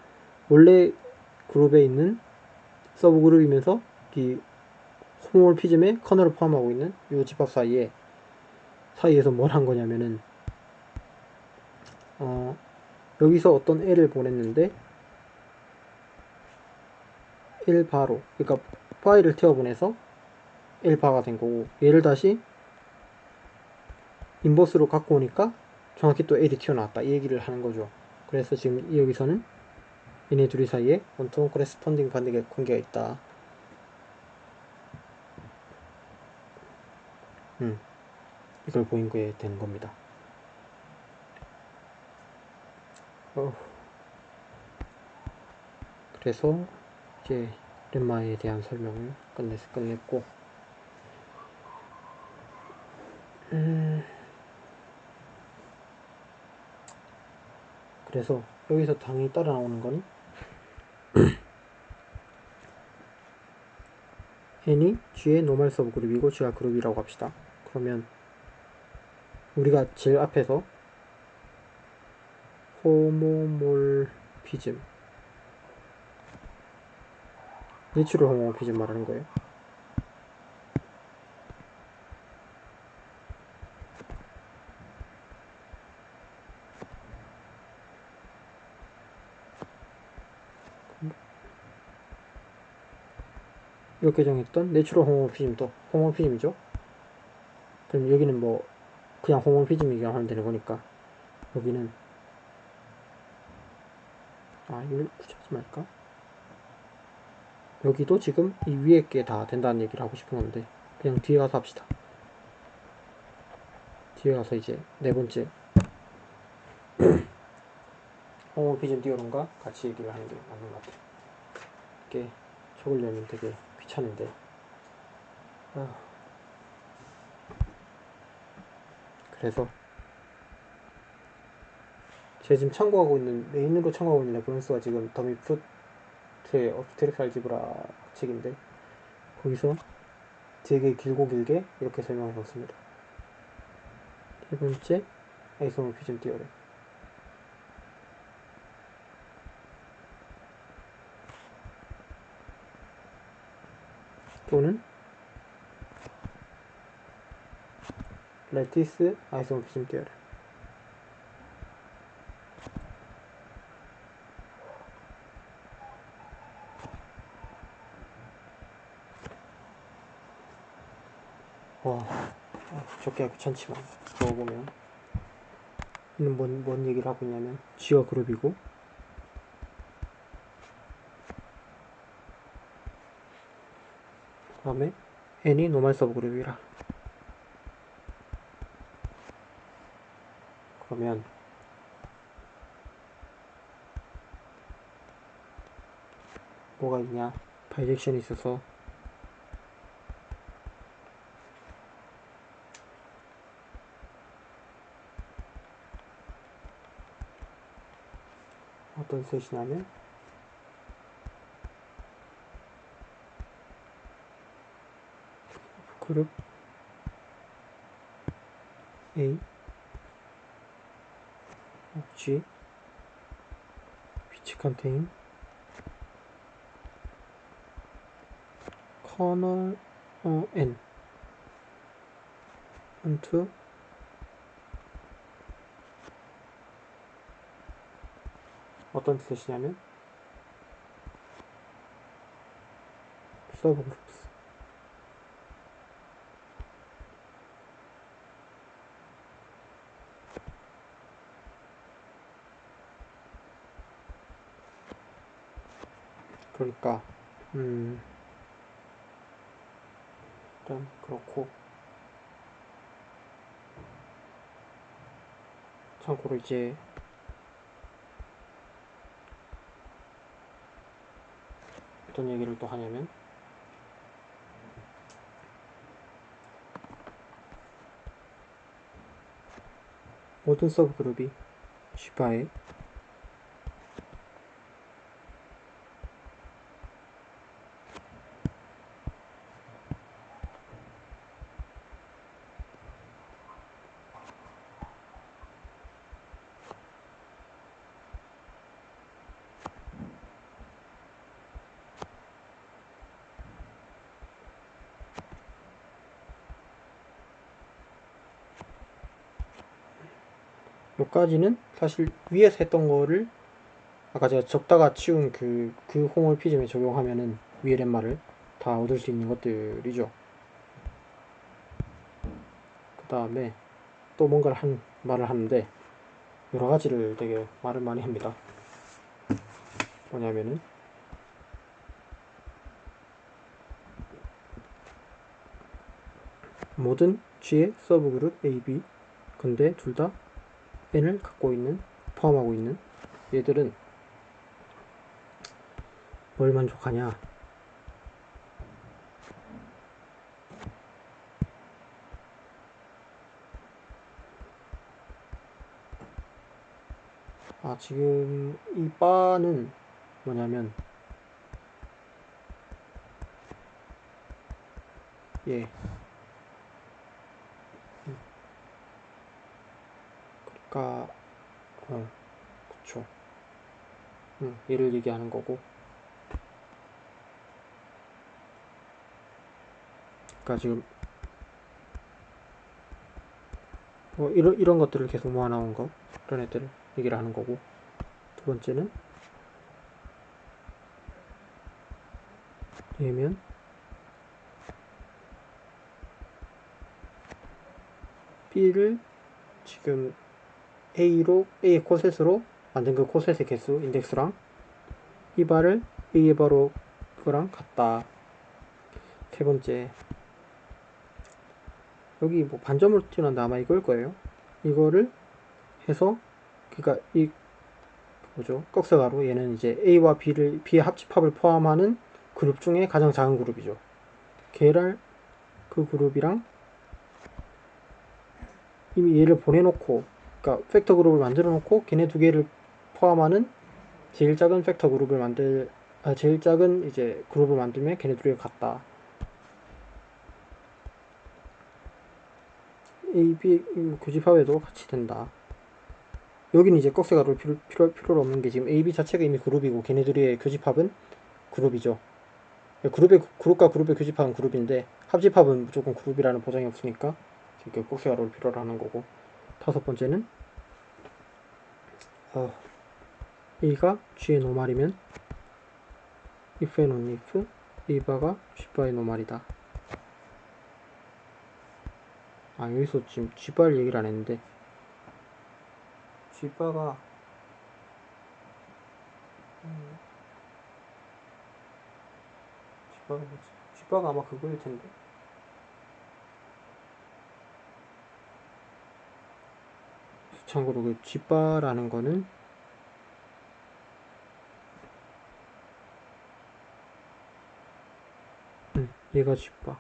원래 그룹에 있는 서브그룹이면서 이 호모몰피즘의 커널을 포함하고 있는 이 집합 사이에서 뭘 한 거냐면은 여기서 어떤 L을 보냈는데 L바로, 그러니까 파일을 태워보내서 L바가 된 거고, 얘를 다시 인버스로 갖고 오니까 정확히 또 L이 튀어나왔다, 이 얘기를 하는 거죠. 그래서 지금 여기서는 얘네 둘이 사이에 원투원 코레스폰딩 관계가 있다. 이걸 보인 게 되는 겁니다. 그래서 이제 렘마에 대한 설명을 끝냈고, 그래서 여기서 당연히 따라 나오는 건 N이 G의 노멀 서브 그룹이고 G가 그룹이라고 합시다. 그러면 우리가 제일 앞에서 호모몰피즘, 내추럴 호모몰피즘 말하는 거예요. 이렇게 정했던 내추럴 호모몰피즘도 호모몰피즘이죠. 그럼 여기는 뭐 그냥 호모몰피즘이기만 하면 되는 거니까, 여기는 이걸 굳이 하지 말까? 여기도 지금 이 위에 게 다 된다는 얘기를 하고 싶은 건데 그냥 뒤에 가서 합시다. 뒤에 가서 이제 네 번째 호모몰피즘 띄어론과 같이 얘기를 하는 게 맞는 것 같아요. 이게 적으려면 되게 귀찮은데. 그래서 제가 지금 참고하고 있는, 메인으로 참고하고 있는 레퍼런스가 지금 더미프트의 어브스트랙트 알지브라 책인데, 거기서 되게 길게 이렇게 설명해 놓습니다. 세 번째 아이소모피즘 띄어렌, 또는 레티스 아이소모피즘 띄어렌. 적기가 귀찮지만 적어보면 이는 뭔 얘기를 하고 있냐면 G가 그룹이고 그 다음에 N이 노멀 서브 그룹이라. 그러면 뭐가 있냐, 바이젝션이 있어서 어떤 셋이냐면 그룹 A, G, which contain kernel N onto 어떤 뜻이냐면 서브그룹스. 그러니까 일단 그렇고, 참고로 이제 어떤 얘기를 또 하냐면, 모든 서브 그룹이 쥐바에 여기까지는 사실 위에서 했던 거를 아까 제가 적다가 치운 그 홈얼피즘에 적용하면은 위에 렛마를 다 얻을 수 있는 것들이죠. 그 다음에 또 뭔가를 말을 하는데 여러 가지를 되게 말을 많이 합니다. 뭐냐면은 모든 G의 서브 그룹 A, B 근데 둘 다 N을 포함하고 있는 얘들은 뭘 만족하냐? 지금 이 바는 뭐냐면 예. 그러니까 그쵸. 얘를 얘기하는 거고. 그러니까 지금 이런 것들을 계속 모아나온 거, 그런 애들을 얘기를 하는 거고. 두 번째는 얘면 B를 지금 A의 코셋으로 만든 그 코셋의 개수 인덱스랑 이 바를 A의 바로 그거랑 같다. 세 번째, 여기 뭐 반점으로 튀어나온다 아마 이걸 거예요. 이거를 해서 그러니까 이 뭐죠? 꺽쇠가루 얘는 이제 A와 B의 합집합을 포함하는 그룹 중에 가장 작은 그룹이죠. 걔를 그 그룹이랑 이미 얘를 보내놓고, 그러니까 팩터 그룹을 만들어 놓고 걔네 두 개를 포함하는 제일 작은 팩터 그룹을 제일 작은 이제 그룹을 만들면 걔네 둘이 같다. A, B 교집합에도 같이 된다. 여기는 이제 꺽쇠가루 필요로 없는 게 지금 A, B 자체가 이미 그룹이고 걔네 둘의 교집합은 그룹이죠. 그룹과 그룹의 교집합은 그룹인데 합집합은 무조건 그룹이라는 보장이 없으니까 지금 꺽쇠가루를 필요로 하는 거고. 다섯 번째는 A가 G의 노말이면 if and only if A바가 G바의 노말이다. 여기서 지금 G바를 얘기를 안 했는데 G바가 뭐지? G바가 아마 그거일 텐데. 참고로 그 G바라는 거는 얘가 G바.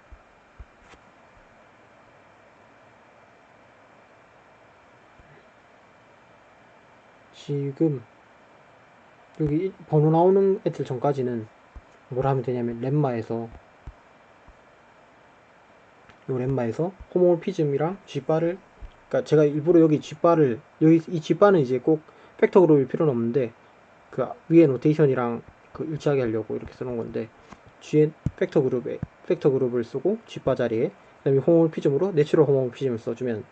지금 여기 번호 나오는 애들 전까지는 뭘 하면 되냐면 렛마에서 호모피즘이랑 G바를, 그러니까 제가 일부러 여기 이 G바는 이제 꼭 팩터 그룹일 필요는 없는데 그 위에 노테이션이랑 그 일치하게 하려고 이렇게 써놓은 건데 G의 팩터 그룹을 쓰고 G바 자리에 그다음에 호모피즘으로 내추럴 호모피즘을 써주면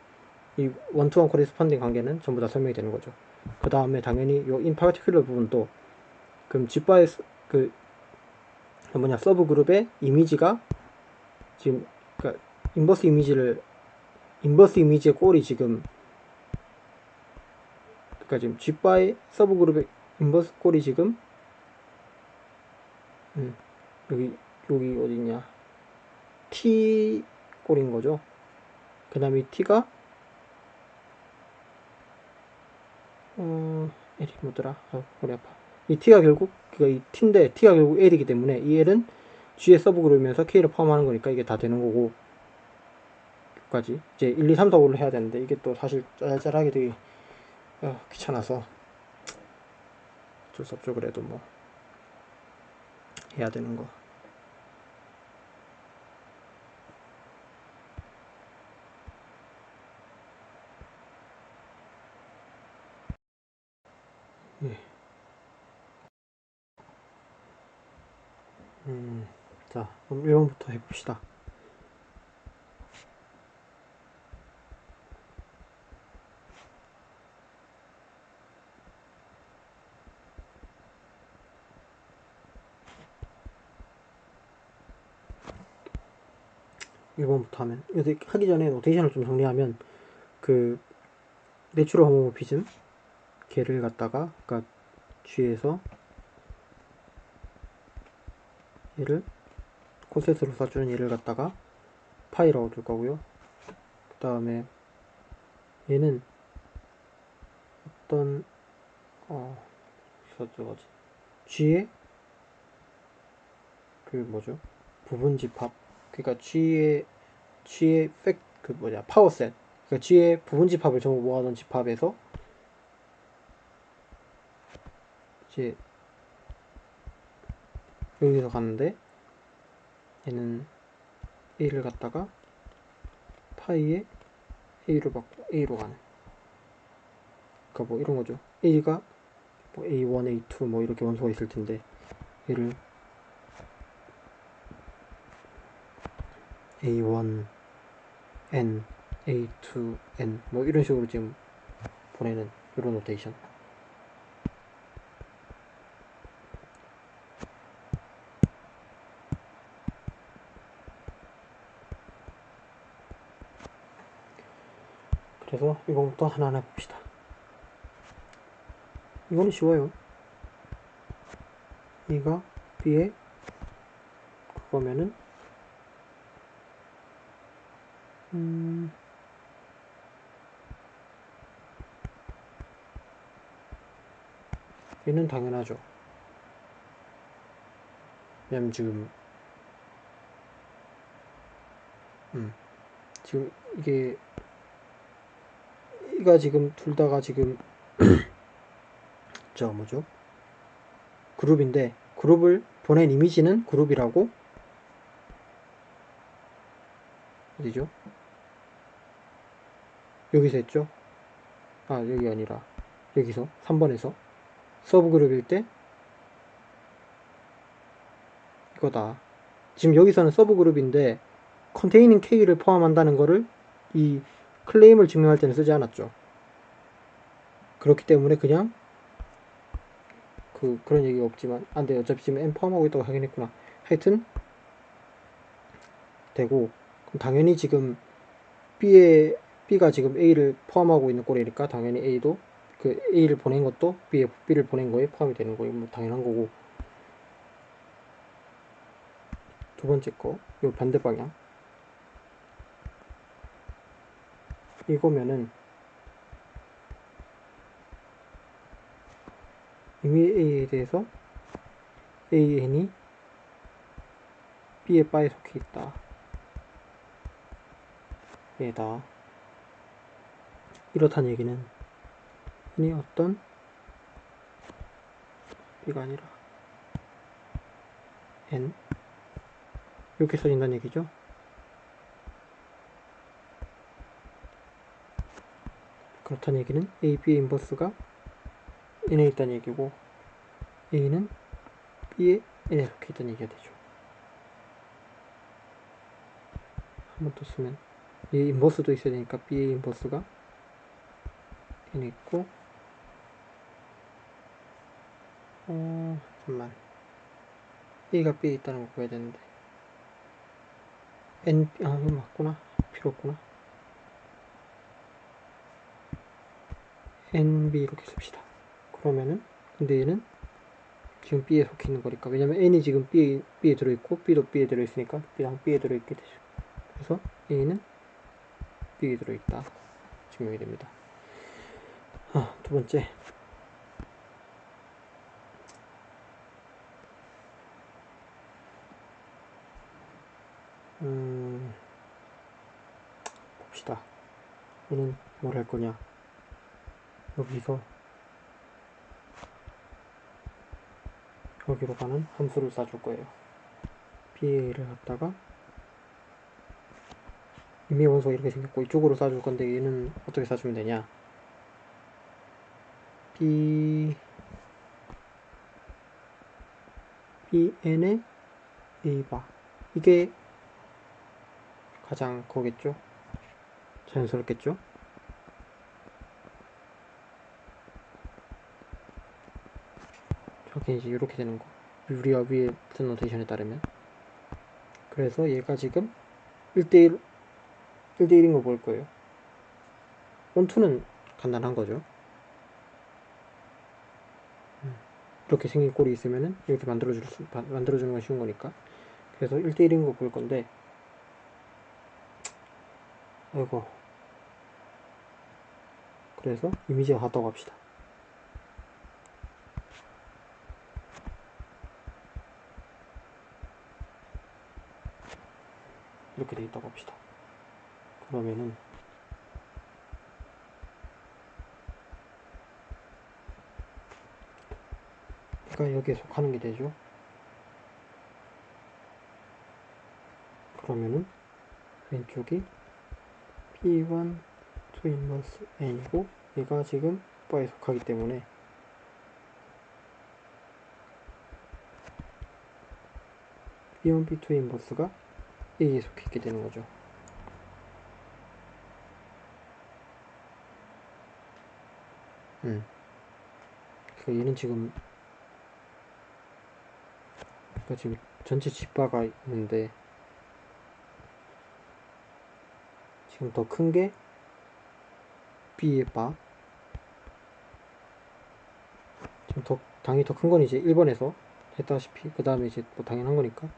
이 원투원 코레스펀딩 관계는 전부 다 설명이 되는 거죠. 그 다음에 당연히 요 in particular 부분도 그럼 G바의 그 서브 그룹의 이미지가 지금 그러니까 인버스 이미지의 꼴이 지금 그러니까 지금 G바의 서브 그룹의 인버스 꼴이 지금 여기 어디냐, T 꼴인 거죠. 그 다음에 이 T가 L이 뭐더라? 머리 아파. 이 T가 결국 이 T인데 T가 결국 L이기 때문에 이 L은 G의 서브그룹이면서 K를 포함하는 거니까 이게 다 되는 거고, 여기까지 이제 1, 2, 3, 4, 5를 해야 되는데 이게 또 사실 짤짤하게 되게 귀찮아서 어쩔 수 없죠. 그래도 뭐 해야 되는 거. 예. 자, 그럼 1번부터 해봅시다. 하면, 여기서 하기 전에 노테이션을 좀 정리하면, 그 내추럴 호모모피즘 걔를 갖다가, 그러니까 G에서 얘를 콘센트로 쏴주는 얘를 갖다가 파이라고 둘 거고요. 그 다음에 얘는 어떤 저거지, G의 그 뭐죠, 부분 집합, 그러니까 G의 파워셋, 그러니까 G의 부분 집합을 전부 모아놓은 집합에서 이제 여기서 갔는데, 얘는 A를 갖다가 파이에 A로 바꾸고 A로 가는, 그러니까 뭐 이런 거죠. A가 뭐 A1, A2 뭐 이렇게 원소가 있을 텐데, 얘를 A1, N, A2, N 뭐 이런 식으로 지금 보내는 이런 노테이션. 그래서 이거부터 하나하나 봅시다. 이거는 쉬워요. A가 B에 그거면은 얘는 당연하죠. 왜냐면 지금 지금 이가 지금 둘 다가 지금 저 뭐죠, 그룹인데, 그룹을 보낸 이미지는 그룹이라고, 어디죠? 여기서 했죠? 여기 아니라 여기서 3번에서 서브 그룹일 때 이거다. 지금 여기서는 서브 그룹인데 컨테이닝 K를 포함한다는 거를 이 클레임을 증명할 때는 쓰지 않았죠. 그렇기 때문에 그냥 그런 얘기가 없지만, 안돼, 어차피 지금 M 포함하고 있다고 하긴 했구나. 하여튼 되고, 그럼 당연히 지금 B가 지금 A를 포함하고 있는 꼴이니까 당연히 A도 그 A를 보낸 것도 B를 보낸 거에 포함이 되는 거예요. 뭐 당연한 거고. 두 번째 거, 요 반대 방향, 이거면은 이미 A에 대해서 AN이 B의 바에 속해 있다. 얘다. 이렇다는 얘기는 흔히 어떤 B가 아니라 N, 이렇게 써진다는 얘기죠. 그렇다는 얘기는 A, B의 인버스가 N에 있다는 얘기고, A는 B의 N에 속해 있다는 얘기가 되죠. 한 번 더 쓰면 이 인버스도 있어야 되니까 B의 인버스가 N에 있고, 잠깐만, A가 B에 있다는 거 보여야 되는데, 이거 맞구나. 필요 없구나. NB 이렇게 씁시다. 그러면은 근데 얘는 지금 B에 속해 있는 거니까. 왜냐면 N이 지금 B에 들어있고 B도 B에 들어있으니까 B랑 B에 들어있게 되죠. 그래서 A는 B에 들어있다 증명이 됩니다. 두 번째, 봅시다. 얘는 뭘 할 거냐. 여기서 여기로 가는 함수를 쏴줄 거예요. BA를 갖다가 임의 원소가 이렇게 생겼고 이쪽으로 쏴줄 건데 얘는 어떻게 쏴주면 되냐. BN의 A바, 이게 가장 거겠죠. 자연스럽겠죠. 저게 이제 이렇게 되는 거. 우리가 위에 쓴 노테이션에 따르면. 그래서 얘가 지금 1대1, 1대1인 거 볼 거예요. 원투는 간단한 거죠. 이렇게 생긴 꼴이 있으면은 이렇게 만들어주는 건 쉬운 거니까. 그래서 1대1인 거 볼 건데, 아이고. 그래서 이미지가 같다고 합시다. 이렇게 돼 있다고 합시다. 그러면은 얘가 여기에 속하는 게 되죠. 그러면은 왼쪽이 P1 2 인버스 N이고 얘가 지금 바에 속하기 때문에 P1 P2 인버스가 A에 속해 있게 되는 거죠. 그래서 얘는 지금 전체 집바가 있는데 지금 더 큰 게 B의 바, 지금 당연히 더 큰 건 이제 1번에서 했다시피 그 다음에 이제 뭐 당연한 거니까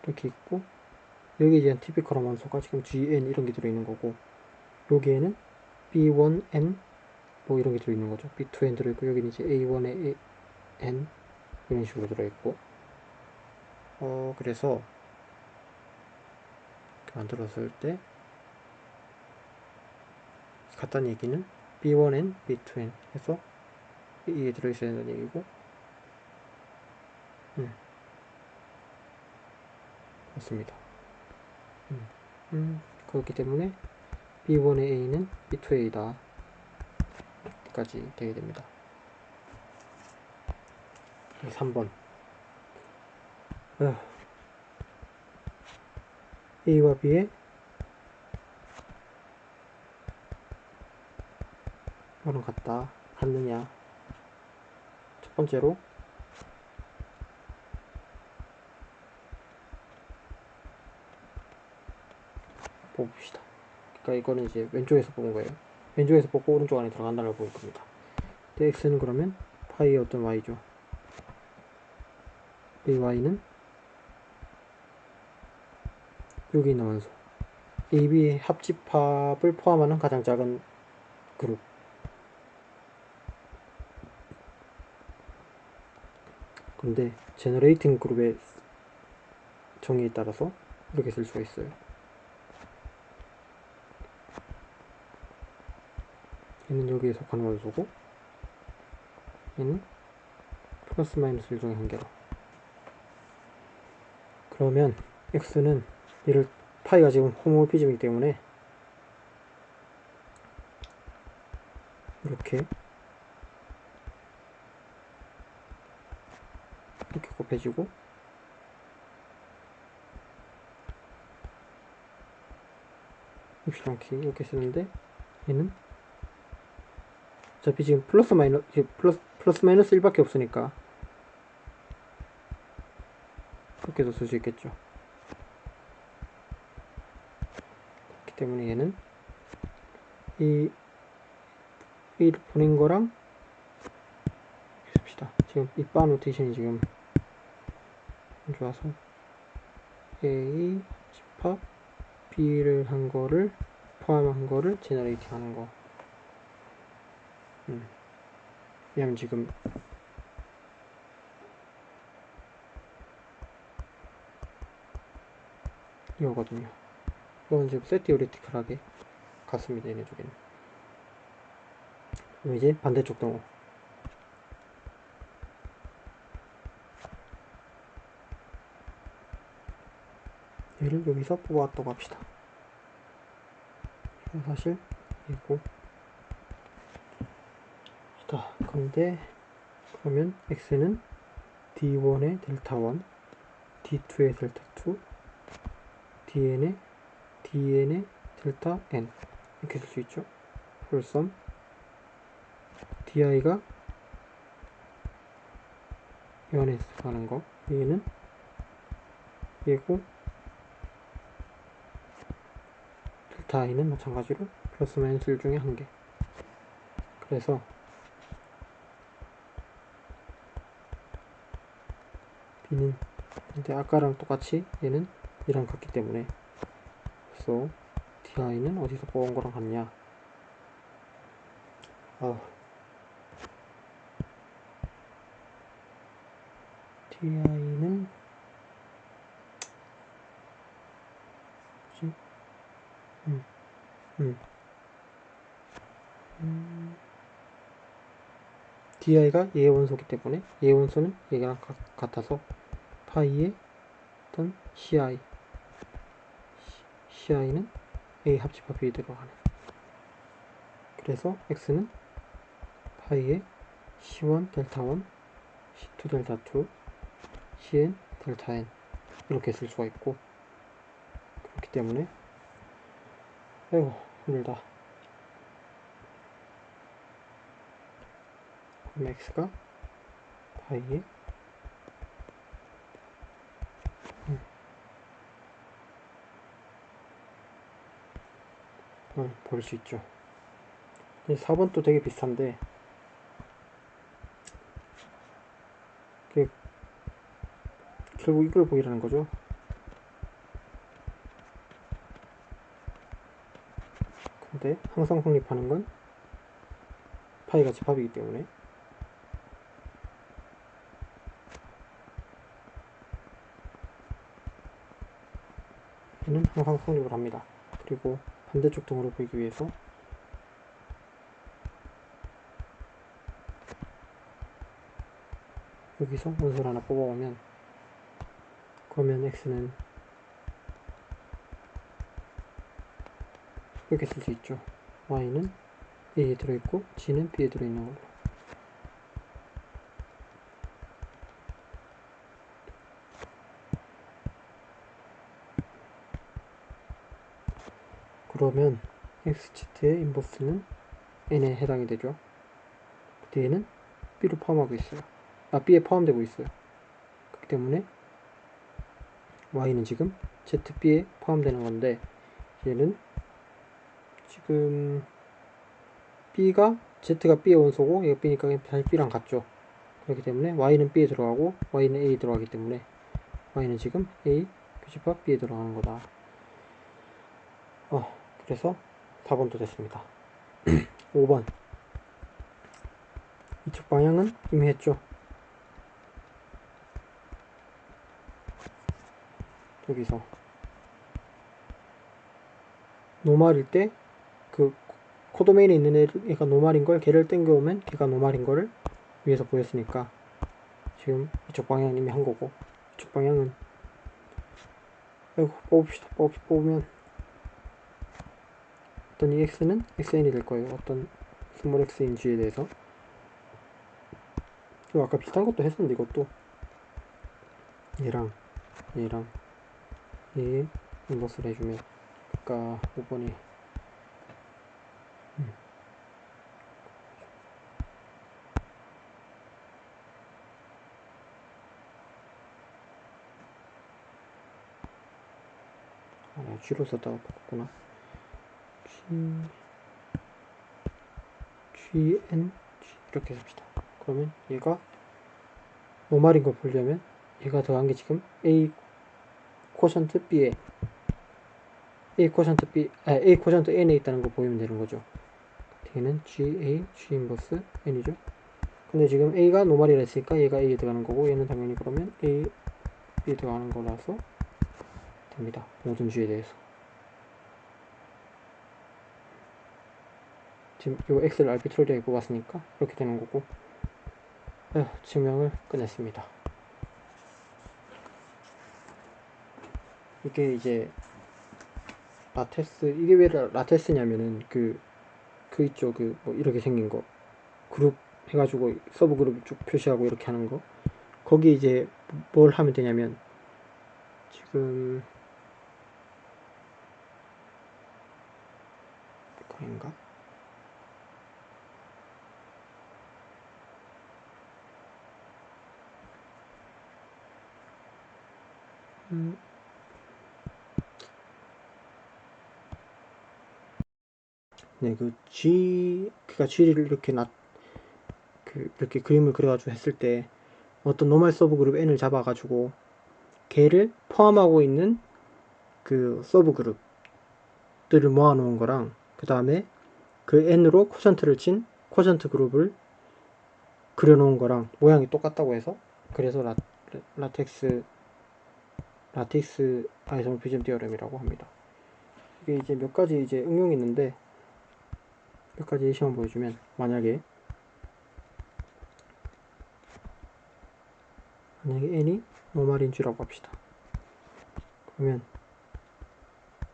이렇게 있고, 여기 이제 티피컬한 원소가 지금 GN 이런 게 들어있는 거고, 여기에는 B1N 뭐 이런 게 들어있는 거죠. B2N 들어있고, 여기는 이제 A1에 N 이런 식으로 들어있고, 그래서 만들었을 때 같다는 얘기는 B1N, B2N 해서 이게 들어있어야 된다는 얘기고, 맞습니다. 그렇기 때문에 B1의 A는 B2의 A다 까지 되게 됩니다. 3번, A와 B의 뭐랑 같느냐. 첫 번째로 뽑읍시다. 그러니까 이거는 이제 왼쪽에서 뽑은 거예요. 왼쪽에서 뽑고 오른쪽 안에 들어간다는 걸 볼 겁니다. 근데 X는 그러면 파이의 어떤 Y죠. 이 Y는 여기 있는 원소 AB 합집합을 포함하는 가장 작은 그룹. 근데 제너레이팅 그룹의 정의에 따라서 이렇게 쓸 수가 있어요. 얘는 여기에 속하는 원소고, 얘는 플러스 마이너스 1 중에 한 개로. 그러면 X는 얘를 파이가 지금 호모모피즘이기 때문에 이렇게 곱해지고, 입시랑 키 이렇게 쓰는데, 얘는 어차피 지금 플러스 마이너스 1밖에 없으니까 이렇게도 쓸 수 있겠죠. 그렇기 때문에 얘는 이 보낸 거랑 씁시다. 지금 이 바 노테이션이 지금 안 좋아서 A 집합 B를 한 거를 포함한 거를 제너레이팅 하는 거. 왜냐면 지금 이거거든요. 이건 지금 셋 디오리티컬하게 갔습니다. 얘네 쪽에는. 그럼 이제 반대쪽 동호. 얘를 여기서 뽑아왔다고 합시다. 이건 사실 이고. 자, 근데 그러면 x는 d1의 델타 1, d2의 델타 2, dn의 델타 n 이렇게 쓸 수 있죠. 홀썸 di가 연에서 가는 거, 얘는 얘고, 델타 i는 마찬가지로 플러스 마이너스 1 중에 한 개. 그래서 b는 근데 아까랑 똑같이 얘는 이랑 같기 때문에 그래서 di는 어디서 뽑은 거랑 같냐. di는 뭐지? di가 얘의 원소기 때문에 얘의 원소는 얘랑 같아서 파이의 어떤 ci는 a 합집합 b에 들어가는. 그래서 x는 파이의 c1 델타 1, c2 델타 2, cn 델타 n 이렇게 쓸 수가 있고, 그렇기 때문에 아이고 힘들다. 그럼 x가 파이의 볼 수 있죠. 4번도 되게 비슷한데 결국 이걸 보이라는 거죠. 근데 항상 성립하는 건 파이가 집합이기 때문에 얘는 항상 성립을 합니다. 그리고 반대쪽 등으로 보이기 위해서 여기서 원소를 하나 뽑아오면, 그러면 x는 이렇게 쓸 수 있죠. y는 a에 들어있고 g는 b에 들어있는 걸로. 그러면 xz의 인버스는 n에 해당이 되죠. 뒤에는 b를 포함하고 있어요. b에 포함되고 있어요. 그렇기 때문에 y는 지금 zb에 포함되는 건데, 얘는 지금 z가 b의 원소고 얘가 b니까 사실 b랑 같죠. 그렇기 때문에 y는 b에 들어가고 y는 a에 들어가기 때문에 y는 지금 a 교집합 b에 들어가는 거다. 그래서 4번도 됐습니다. 5번 이쪽 방향은 이미 했죠. 여기서 노말일 때 그 코도메인에 있는 얘가 노말인 걸 걔를 땡겨오면 걔가 노말인 거를 위에서 보였으니까 지금 이쪽 방향은 이미 한 거고, 이쪽 방향은 아이고 뽑읍시다. 뽑으면 어떤 ex는 xn이 될 거예요. 어떤 스몰 x인지에 대해서. 이거 아까 비슷한 것도 했었는데, 이것도 얘랑 얘 인버스를 해주면 아까 5번이 내가 G로 썼다가 바꿨구나. GN G 이렇게 씁시다. 그러면 얘가 노말인 걸 보려면 얘가 더한 게 지금 A 코션트 B에 A 코션트 N에 있다는 거 보이면 되는 거죠. 얘는 GA, G 인버스 N이죠. 근데 지금 A가 노말이라 했으니까 얘가 A에 들어가는 거고, 얘는 당연히 그러면 A에 들어가는 거라서 됩니다. 모든 G에 대해서. 지금 요 X를 알비트러리하게 뽑았으니까 이렇게 되는 거고, 증명을 끝냈습니다. 이게 이제 라테스, 이게 왜 라테스냐면은 그 있죠. 뭐 이렇게 생긴 거. 그룹 해가지고 서브 그룹 쭉 표시하고 이렇게 하는 거. 거기 이제 뭘 하면 되냐면, 지금 아닌가? 네, 그니까 G를 이렇게 그림을 그려가지고 했을 때 어떤 노멀 서브 그룹 N을 잡아가지고 걔를 포함하고 있는 그 서브 그룹들을 모아놓은 거랑, 그 다음에 그 N으로 코션트를 친 코션트 그룹을 그려놓은 거랑 모양이 똑같다고 해서, 그래서 라텍스 아이소모피즘 디어렘이라고 합니다. 이게 이제 몇 가지 이제 응용이 있는데, 몇 가지 예시만 보여주면, 만약에 n이 노말인 G라고 합시다. 그러면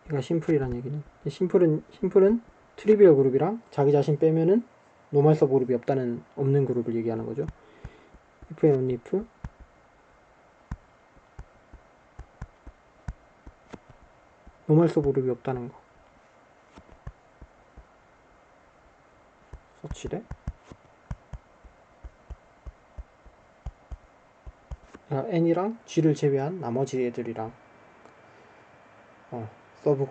얘가 심플이란 얘기는, 심플은 트리비얼 그룹이랑 자기 자신 빼면은 노말 서브 그룹이 없는 그룹을 얘기하는 거죠. if and only if 노말 서브 그룹이 없다는 거. 서치래? n이랑 G를 제외한 나머지 애들이랑 서브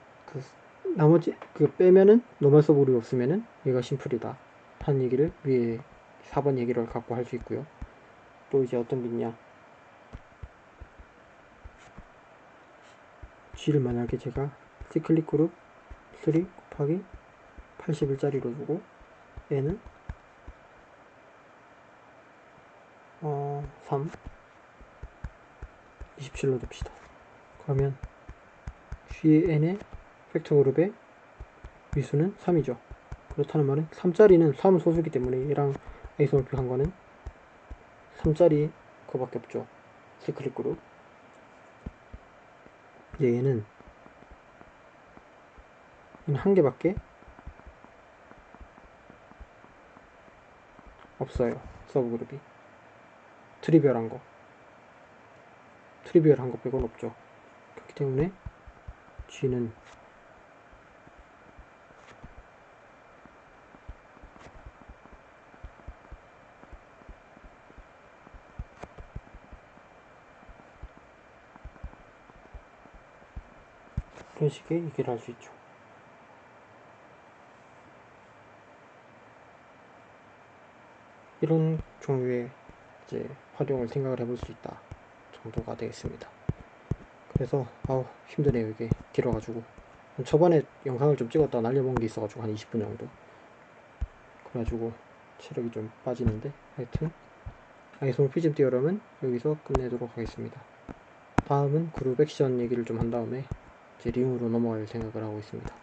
나머지 빼면은 노멀 서브 그룹이 없으면은 얘가 심플이다 한 얘기를 위에 4번 얘기를 갖고 할 수 있고요. 또 이제 어떤 게 있냐, G를 만약에 제가 시클릭 그룹 3 곱하기 81짜리로 두고 N은 3 27로 둡시다. 그러면 GN의 팩터 그룹의 위수는 3이죠. 그렇다는 말은 3짜리는 3 소수기 때문에 얘랑 아이소모픽 한 거는 3짜리 그거밖에 없죠. 시클릭 그룹. 얘는 한 개밖에 없어요. 서브 그룹이 트리비얼한 거 빼고는 없죠. 그렇기 때문에 G는 이런 식의 얘기를 할 수 있죠. 이런 종류의 이제 활용을 생각을 해볼 수 있다 정도가 되겠습니다. 그래서 힘드네요. 이게 길어가지고 저번에 영상을 좀 찍었다 날려먹은 게 있어가지고 한 20분 정도, 그래가지고 체력이 좀 빠지는데, 하여튼 아이소모피즘 디어럼은 여기서 끝내도록 하겠습니다. 다음은 그룹 액션 얘기를 좀 한 다음에 이제 링으로 넘어갈 생각을 하고 있습니다.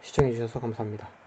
시청해주셔서 감사합니다.